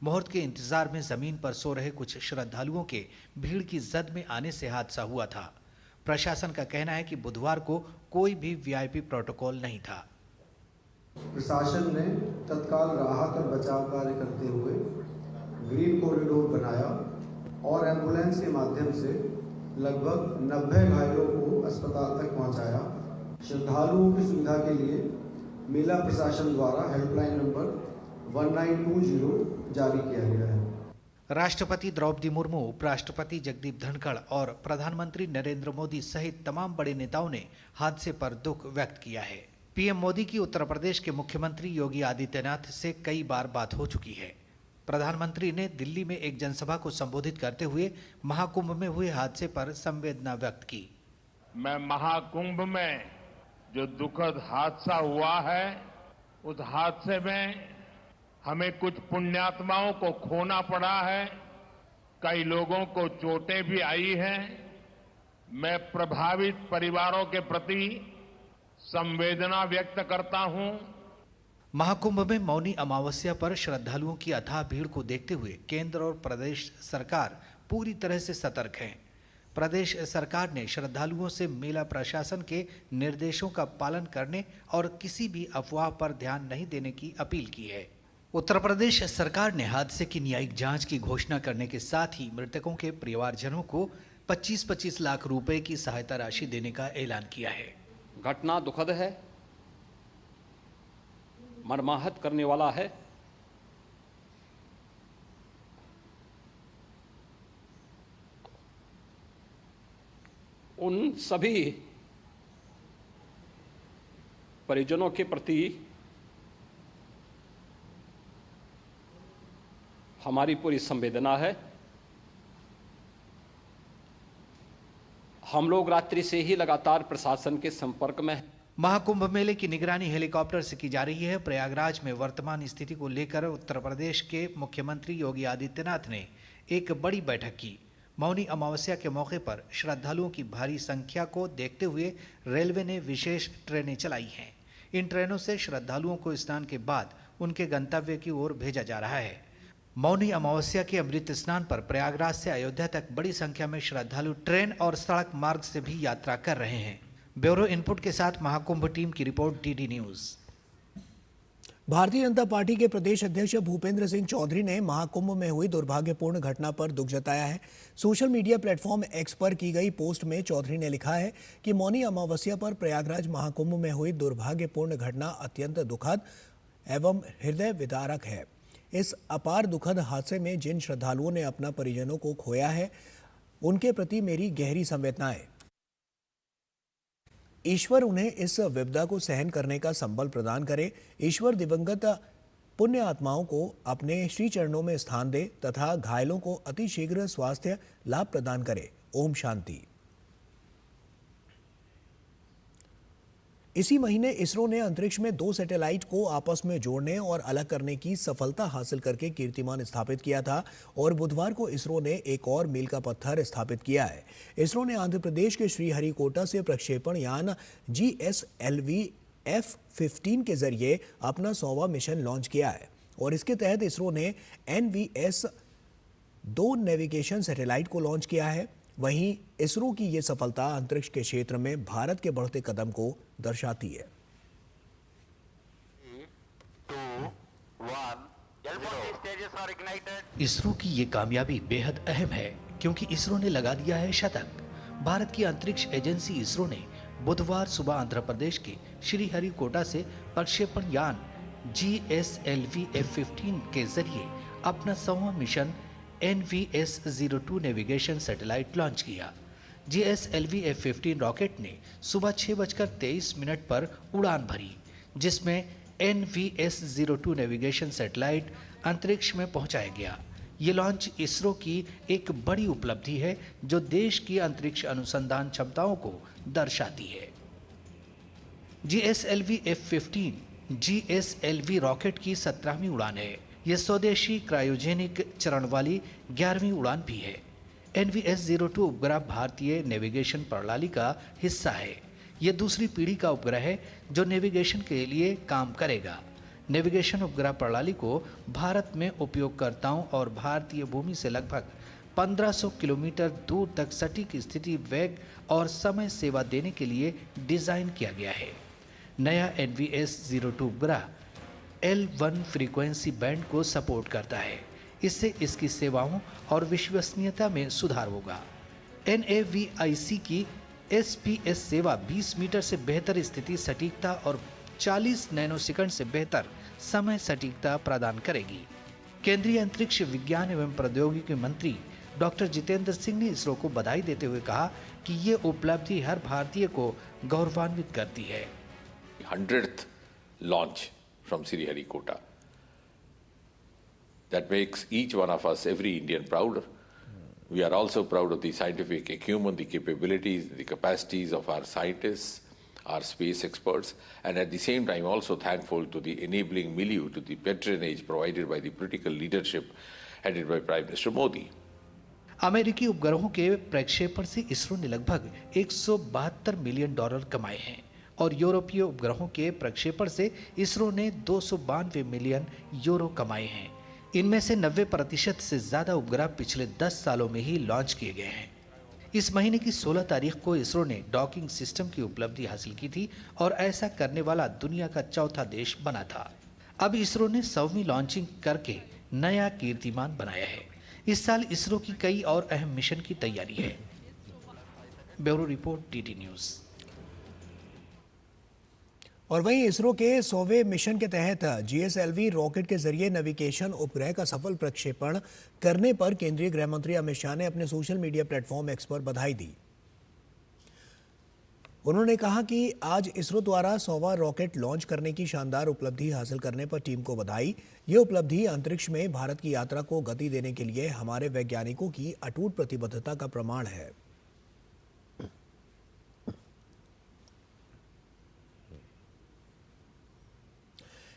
मुहूर्त के इंतजार में जमीन पर सो रहे कुछ श्रद्धालुओं के भीड़ की जद में आने से हादसा हुआ था। प्रशासन का कहना है कि बुधवार को कोई भी VIP प्रोटोकॉल नहीं था। प्रशासन ने तत्काल राहत और बचाव कार्य करते हुए ग्रीन कॉरिडोर बनाया और एम्बुलेंस के माध्यम से लगभग 90 घायलों को अस्पताल तक पहुंचाया। श्रद्धालुओं की सुविधा के लिए मेला प्रशासन द्वारा हेल्पलाइन नंबर 1920 जारी किया गया है। राष्ट्रपति द्रौपदी मुर्मू, उपराष्ट्रपति जगदीप धनखड़ और प्रधानमंत्री नरेंद्र मोदी सहित तमाम बड़े नेताओं ने हादसे पर दुख व्यक्त किया है। पीएम मोदी की उत्तर प्रदेश के मुख्यमंत्री योगी आदित्यनाथ से कई बार बात हो चुकी है। प्रधानमंत्री ने दिल्ली में एक जनसभा को संबोधित करते हुए महाकुंभ में हुए हादसे पर संवेदना व्यक्त की। मैं महाकुंभ में जो दुखद हादसा हुआ है, उस हादसे में हमें कुछ पुण्यात्माओं को खोना पड़ा है, कई लोगों को चोटें भी आई हैं। मैं प्रभावित परिवारों के प्रति संवेदना व्यक्त करता हूं। महाकुंभ में मौनी अमावस्या पर श्रद्धालुओं की अथाह भीड़ को देखते हुए केंद्र और प्रदेश सरकार पूरी तरह से सतर्क है। प्रदेश सरकार ने श्रद्धालुओं से मेला प्रशासन के निर्देशों का पालन करने और किसी भी अफवाह पर ध्यान नहीं देने की अपील की है। उत्तर प्रदेश सरकार ने हादसे की न्यायिक जांच की घोषणा करने के साथ ही मृतकों के परिवारजनों को 25-25 लाख रुपए की सहायता राशि देने का ऐलान किया है। घटना दुखद है, मर्माहत करने वाला है। उन सभी परिजनों के प्रति हमारी पूरी संवेदना है। हम लोग रात्रि से ही लगातार प्रशासन के संपर्क में हैं। महाकुंभ मेले की निगरानी हेलीकॉप्टर से की जा रही है। प्रयागराज में वर्तमान स्थिति को लेकर उत्तर प्रदेश के मुख्यमंत्री योगी आदित्यनाथ ने एक बड़ी बैठक की। मौनी अमावस्या के मौके पर श्रद्धालुओं की भारी संख्या को देखते हुए रेलवे ने विशेष ट्रेनें चलाई हैं। इन ट्रेनों से श्रद्धालुओं को स्नान के बाद उनके गंतव्य की ओर भेजा जा रहा है। मौनी अमावस्या के अमृत स्नान पर प्रयागराज से अयोध्या तक बड़ी संख्या में श्रद्धालु ट्रेन और सड़क मार्ग से भी यात्रा कर रहे हैं। ब्यूरो इनपुट के साथ महाकुंभ टीम की report, DD news. Bharatiya Janata party के प्रदेश अध्यक्ष भूपेंद्र सिंह चौधरी ने महाकुंभ में हुई दुर्भाग्यपूर्ण घटना पर दुख जताया है। सोशल मीडिया प्लेटफॉर्म एक्स पर की गई पोस्ट में चौधरी ने लिखा है कि मौनी अमावस्या पर प्रयागराज महाकुंभ में हुई दुर्भाग्यपूर्ण घटना अत्यंत दुखद एवं हृदय विदारक है। इस अपार दुखद हादसे में जिन श्रद्धालुओं ने अपना परिजनों को खोया है, उनके प्रति मेरी गहरी संवेदनाएं। ईश्वर उन्हें इस विपदा को सहन करने का संबल प्रदान करे। ईश्वर दिवंगत पुण्य आत्माओं को अपने श्री चरणों में स्थान दे तथा घायलों को अतिशीघ्र स्वास्थ्य लाभ प्रदान करे। ओम शांति। इसी महीने इसरो ने अंतरिक्ष में 2 सैटेलाइट को आपस में जोड़ने और अलग करने की सफलता हासिल करके कीर्तिमान स्थापित किया था और बुधवार को इसरो ने एक और मील का पत्थर स्थापित किया है। इसरो ने आंध्र प्रदेश के श्रीहरिकोटा से प्रक्षेपण यान GSLV F-15 के जरिए अपना 100वां मिशन लॉन्च किया है और इसके तहत इसरो ने NVS-2 नेविगेशन सैटेलाइट को लॉन्च किया है। वहीं इसरो की ये सफलता अंतरिक्ष के क्षेत्र में भारत के बढ़ते कदम को दर्शाती है। इसरो की ये कामयाबी बेहद अहम है क्योंकि इसरो ने लगा दिया है शतक। भारत की अंतरिक्ष एजेंसी इसरो ने बुधवार सुबह आंध्र प्रदेश के श्रीहरिकोटा से प्रक्षेपण यान GSLV F-15 के जरिए अपना 100वां mission NVS-02 navigation satellite launch किया। GSLV F-15 रॉकेट ने सुबह 6:23 पर उड़ान भरी, जिसमें NVS-02 नेविगेशन सैटेलाइट अंतरिक्ष में पहुंचाया गया। ये लॉन्च इसरो की एक बड़ी उपलब्धि है जो देश की अंतरिक्ष अनुसंधान क्षमताओं को दर्शाती है। GSLV F-15 GSLV रॉकेट की 17वीं उड़ान है। यह स्वदेशी क्रायोजेनिक चरण वाली 11वीं उड़ान भी है। NVS-02 उपग्रह भारतीय नेविगेशन प्रणाली का हिस्सा है। यह दूसरी पीढ़ी का उपग्रह है जो नेविगेशन के लिए काम करेगा। नेविगेशन उपग्रह प्रणाली को भारत में उपयोगकर्ताओं और भारतीय भूमि से लगभग 1500 किलोमीटर दूर तक सटीक स्थिति, वेग और समय सेवा देने के लिए डिजाइन किया गया है। नया NVS 02 उपग्रह L1 फ्रीक्वेंसी बैंड को सपोर्ट करता है। इससे इसकी सेवाओं और विश्वसनीयता में सुधार होगा। NAVIC की SPS सेवा 20 मीटर से बेहतर स्थिति सटीकता और 40 नैनोसेकंड से बेहतर समय सटीकता प्रदान करेगी। केंद्रीय अंतरिक्ष विज्ञान एवं प्रौद्योगिकी मंत्री डॉक्टर जितेंद्र सिंह ने इसरो को बधाई देते हुए कहा कि ये उपलब्धि हर भारतीय को गौरवान्वित करती है। 100th launch from Sriharikota. That makes each one of us, every Indian, prouder. We are also proud of the scientific acumen, the capabilities, the capacities of our scientists, our space experts, and at the same time also thankful to the enabling milieu, to the patronage provided by the political leadership headed by Prime Minister Modi. अमेरिकी उपग्रहों के प्रक्षेपण से इसरो ने लगभग $172 million कमाए हैं और यूरोपीय उपग्रहों के प्रक्षेपण से इसरो ने €292 मिलियन कमाए हैं। इनमें से 90% से ज्यादा उपग्रह पिछले 10 सालों में ही लॉन्च किए गए हैं। इस महीने की 16 तारीख को इसरो ने डॉकिंग सिस्टम की उपलब्धि हासिल की थी और ऐसा करने वाला दुनिया का चौथा देश बना था। अब इसरो ने 100वीं लॉन्चिंग करके नया कीर्तिमान बनाया है। इस साल इसरो की कई और अहम मिशन की तैयारी है। Bureau report, DD news. और वहीं इसरो के 100वें मिशन के तहत GSLV रॉकेट के जरिए नेविगेशन उपग्रह का सफल प्रक्षेपण करने पर केंद्रीय गृह मंत्री अमित शाह ने अपने सोशल मीडिया प्लेटफॉर्म X पर बधाई दी। उन्होंने कहा कि आज इसरो द्वारा 100वां रॉकेट लॉन्च करने की शानदार उपलब्धि हासिल करने पर टीम को बधाई। ये उपलब्धि अंतरिक्ष में भारत की यात्रा को गति देने के लिए हमारे वैज्ञानिकों की अटूट प्रतिबद्धता का प्रमाण है।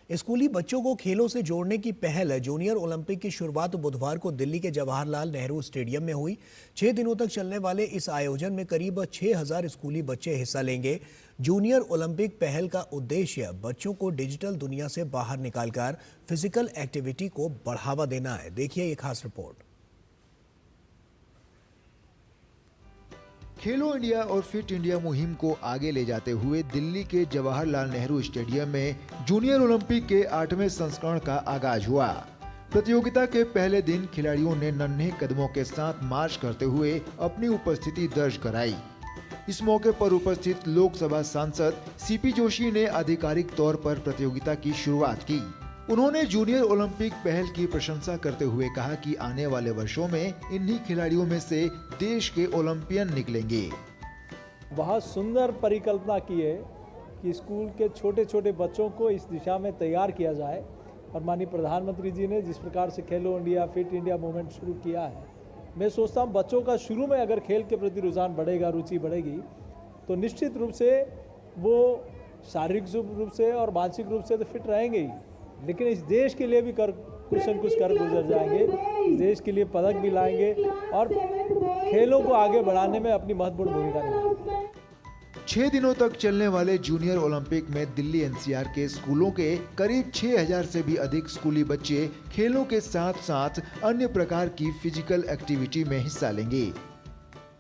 स्कूली बच्चों को खेलों से जोड़ने की पहल जूनियर ओलंपिक की शुरुआत बुधवार को दिल्ली के जवाहरलाल नेहरू स्टेडियम में हुई। 6 दिनों तक चलने वाले इस आयोजन में करीब 6000 स्कूली बच्चे हिस्सा लेंगे। जूनियर ओलंपिक पहल का उद्देश्य बच्चों को डिजिटल दुनिया से बाहर निकालकर फिजिकल एक्टिविटी को बढ़ावा देना है। देखिए ये खास रिपोर्ट। खेलो इंडिया और फिट इंडिया मुहिम को आगे ले जाते हुए दिल्ली के जवाहरलाल नेहरू स्टेडियम में जूनियर ओलंपिक के 8वें संस्करण का आगाज हुआ। प्रतियोगिता के पहले दिन खिलाड़ियों ने नन्हे कदमों के साथ मार्च करते हुए अपनी उपस्थिति दर्ज कराई। इस मौके पर उपस्थित लोकसभा सांसद CP जोशी ने आधिकारिक तौर पर प्रतियोगिता की शुरुआत की। उन्होंने जूनियर ओलंपिक पहल की प्रशंसा करते हुए कहा कि आने वाले वर्षों में इन्हीं खिलाड़ियों में से देश के ओलंपियन निकलेंगे। बहुत सुंदर परिकल्पना की है कि स्कूल के छोटे छोटे बच्चों को इस दिशा में तैयार किया जाए और माननीय प्रधानमंत्री जी ने जिस प्रकार से खेलो इंडिया फिट इंडिया मूवमेंट शुरू किया है, मैं सोचता हूँ बच्चों का शुरू में अगर खेल के प्रति रुझान बढ़ेगा, रुचि बढ़ेगी, तो निश्चित रूप से वो शारीरिक रूप से और मानसिक रूप से तो फिट रहेंगे ही, लेकिन इस देश के लिए भी कुछ न कुछ कर गुजर जाएंगे। इस देश के लिए पदक भी लाएंगे और खेलों को आगे बढ़ाने में अपनी महत्वपूर्ण भूमिका निभाएंगे। 6 दिनों तक चलने वाले जूनियर ओलंपिक में दिल्ली NCR के स्कूलों के करीब 6000 से भी अधिक स्कूली बच्चे खेलों के साथ साथ अन्य प्रकार की फिजिकल एक्टिविटी में हिस्सा लेंगे।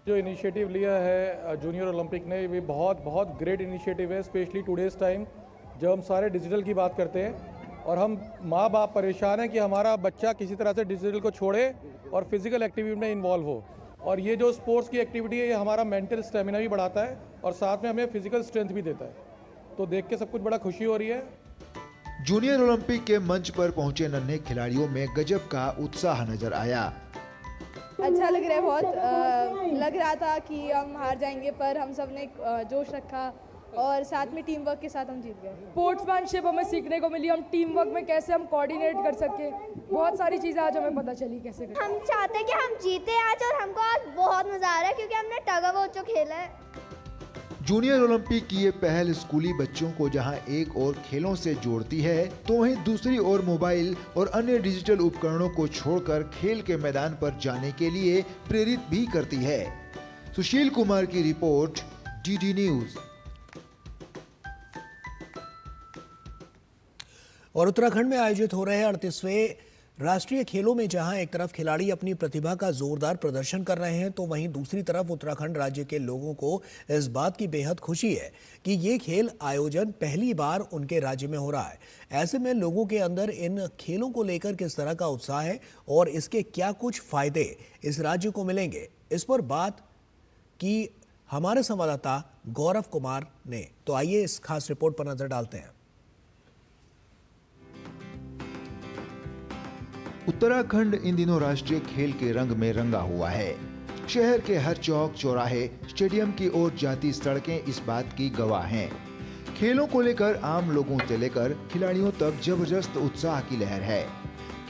जो इनिशिएटिव लिया है जूनियर ओलंपिक ने, ये बहुत ग्रेट इनिशिएटिव है, स्पेशली टुडेज टाइम जब हम सारे डिजिटल की बात करते हैं और हम माँ बाप परेशान हैं कि हमारा बच्चा किसी तरह से डिजिटल को छोड़े और फिजिकल एक्टिविटी में इन्वॉल्व हो। और ये जो स्पोर्ट्स की एक्टिविटी है ये हमारा मेंटल स्टेमिना भी बढ़ाता है और साथ में हमें फिजिकल स्ट्रेंथ भी देता है। तो देख के सब कुछ बड़ा खुशी हो रही है। जूनियर ओलंपिक के मंच पर पहुंचे नन्हे खिलाड़ियों में गजब का उत्साह नजर आया। अच्छा लग रहा है, बहुत लग रहा था कि हम हार जाएंगे, पर हम सब ने जोश रखा और साथ में टीम वर्क के साथ हम जीत गए। स्पोर्ट्समैनशिप हमें सीखने को मिली, हम टीम वर्क में कैसे हम कोऑर्डिनेट कर सके, बहुत सारी चीज़ें आज हमें पता चली कैसे कर। हम चाहते हैं कि हम जीते आज और हमको आज बहुत मजा आ रहा है क्योंकि हमने टग ऑफ वॉर जो खेला है। जूनियर ओलंपिक की ये पहल स्कूली बच्चों को जहां एक ओर खेलों से जोड़ती है तो वहीं दूसरी ओर मोबाइल और अन्य डिजिटल उपकरणों को छोड़कर खेल के मैदान पर जाने के लिए प्रेरित भी करती है। सुशील कुमार की रिपोर्ट, DD न्यूज़। और उत्तराखंड में आयोजित हो रहे 38वें राष्ट्रीय खेलों में जहां एक तरफ खिलाड़ी अपनी प्रतिभा का जोरदार प्रदर्शन कर रहे हैं, तो वहीं दूसरी तरफ उत्तराखंड राज्य के लोगों को इस बात की बेहद खुशी है कि ये खेल आयोजन पहली बार उनके राज्य में हो रहा है। ऐसे में लोगों के अंदर इन खेलों को लेकर किस तरह का उत्साह है और इसके क्या कुछ फायदे इस राज्य को मिलेंगे, इस पर बात की हमारे संवाददाता गौरव कुमार ने। तो आइए इस खास रिपोर्ट पर नजर डालते हैं। उत्तराखंड इन दिनों राष्ट्रीय खेल के रंग में रंगा हुआ है। शहर के हर चौक चौराहे, स्टेडियम की ओर जाती सड़कें इस बात की गवाह हैं। खेलों को लेकर आम लोगों से लेकर खिलाड़ियों तक जबरदस्त उत्साह की लहर है।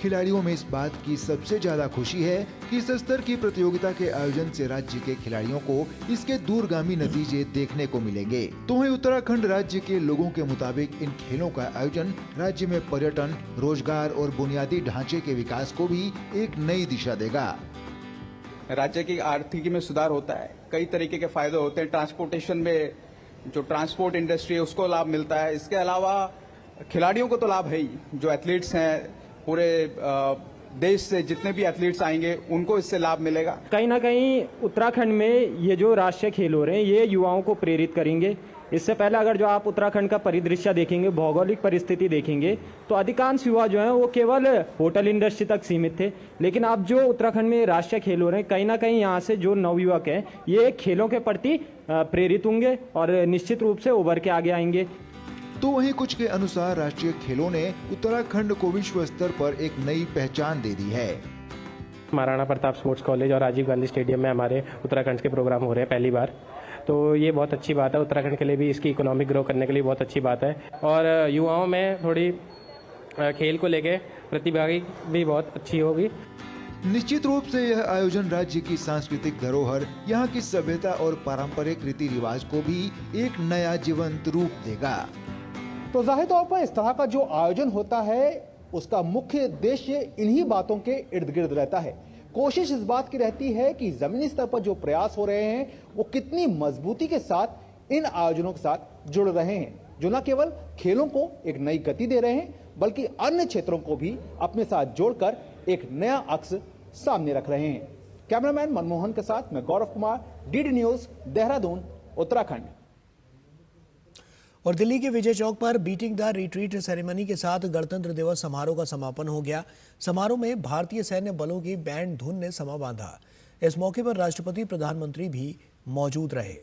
खिलाड़ियों में इस बात की सबसे ज्यादा खुशी है कि इस स्तर की प्रतियोगिता के आयोजन से राज्य के खिलाड़ियों को इसके दूरगामी नतीजे देखने को मिलेंगे। तो वहीं उत्तराखंड राज्य के लोगों के मुताबिक इन खेलों का आयोजन राज्य में पर्यटन, रोजगार और बुनियादी ढांचे के विकास को भी एक नई दिशा देगा। राज्य की आर्थिकी में सुधार होता है, कई तरीके के फायदे होते हैं। ट्रांसपोर्टेशन में जो ट्रांसपोर्ट इंडस्ट्री है उसको लाभ मिलता है। इसके अलावा खिलाड़ियों को तो लाभ है ही, जो एथलीट्स हैं पूरे देश से जितने भी एथलीट्स आएंगे उनको इससे लाभ मिलेगा। कहीं ना कहीं उत्तराखंड में ये जो राष्ट्रीय खेल हो रहे हैं ये युवाओं को प्रेरित करेंगे। इससे पहले अगर जो आप उत्तराखंड का परिदृश्य देखेंगे, भौगोलिक परिस्थिति देखेंगे, तो अधिकांश युवा जो हैं वो केवल होटल इंडस्ट्री तक सीमित थे। लेकिन अब जो उत्तराखंड में राष्ट्रीय खेल हो रहे हैं, कहीं ना कहीं यहाँ से जो नवयुवक हैं ये खेलों के प्रति प्रेरित होंगे और निश्चित रूप से उभर के आगे आएंगे। तो वहीं कुछ के अनुसार राष्ट्रीय खेलों ने उत्तराखंड को विश्व स्तर पर एक नई पहचान दे दी है। महाराणा प्रताप स्पोर्ट्स कॉलेज और राजीव गांधी स्टेडियम में हमारे उत्तराखंड के प्रोग्राम हो रहे हैं पहली बार, तो ये बहुत अच्छी बात है। उत्तराखंड के लिए भी इसकी इकोनॉमिक ग्रो करने के लिए बहुत अच्छी बात है और युवाओं में थोड़ी खेल को लेके प्रतिभागी भी बहुत अच्छी होगी। निश्चित रूप से यह आयोजन राज्य की सांस्कृतिक धरोहर, यहाँ की सभ्यता और पारंपरिक रीति रिवाज को भी एक नया जीवंत रूप देगा। तो जाहिर तौर पर इस तरह का जो आयोजन होता है उसका मुख्य उद्देश्य इन्हीं बातों के इर्द गिर्द रहता है। कोशिश इस बात की रहती है कि जमीनी स्तर पर जो प्रयास हो रहे हैं वो कितनी मजबूती के साथ इन आयोजनों के साथ जुड़ रहे हैं, जो न केवल खेलों को एक नई गति दे रहे हैं बल्कि अन्य क्षेत्रों को भी अपने साथ जोड़कर एक नया अक्स सामने रख रहे हैं। कैमरामैन मनमोहन के साथ मैं गौरव कुमार, डीडी न्यूज, देहरादून, उत्तराखंड। और दिल्ली के विजय चौक पर बीटिंग द रिट्रीट सेरेमनी के साथ गणतंत्र दिवस समारोह का समापन हो गया। समारोह में भारतीय सैन्य बलों की बैंड धुन ने समा बांधा। इस मौके पर राष्ट्रपति, प्रधानमंत्री भी मौजूद रहे।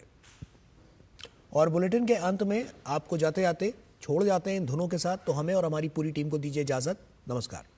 और बुलेटिन के अंत में आपको जाते जाते छोड़ जाते हैं इन धुनों के साथ। तो हमें और हमारी पूरी टीम को दीजिए इजाजत। नमस्कार।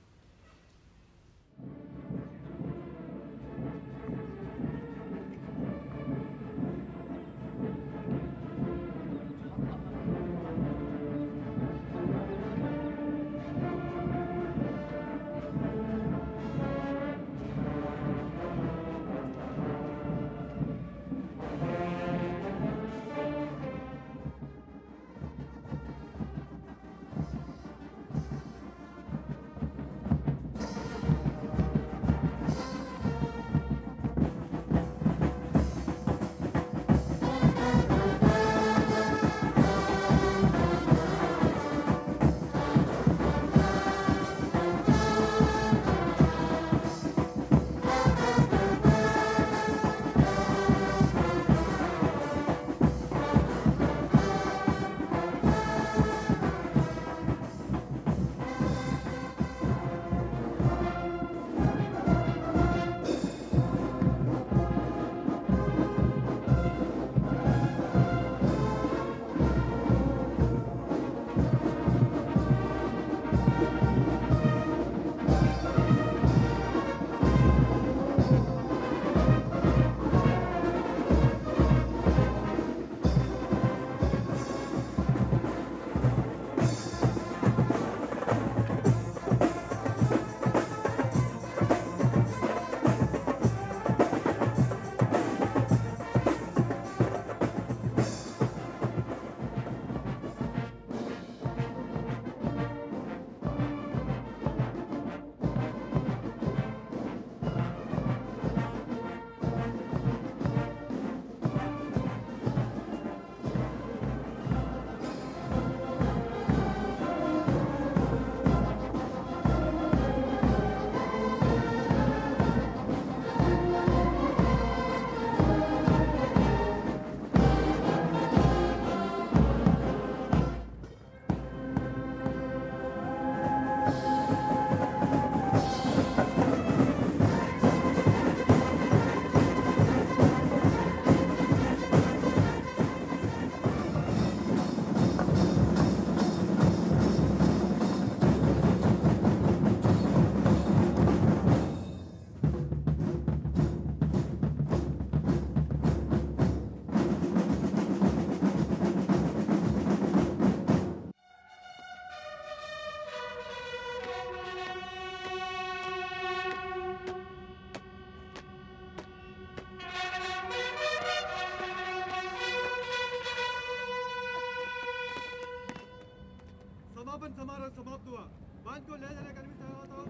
समापन समारोह समाप्त हुआ। बांध को ले जाने का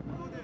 महोदय।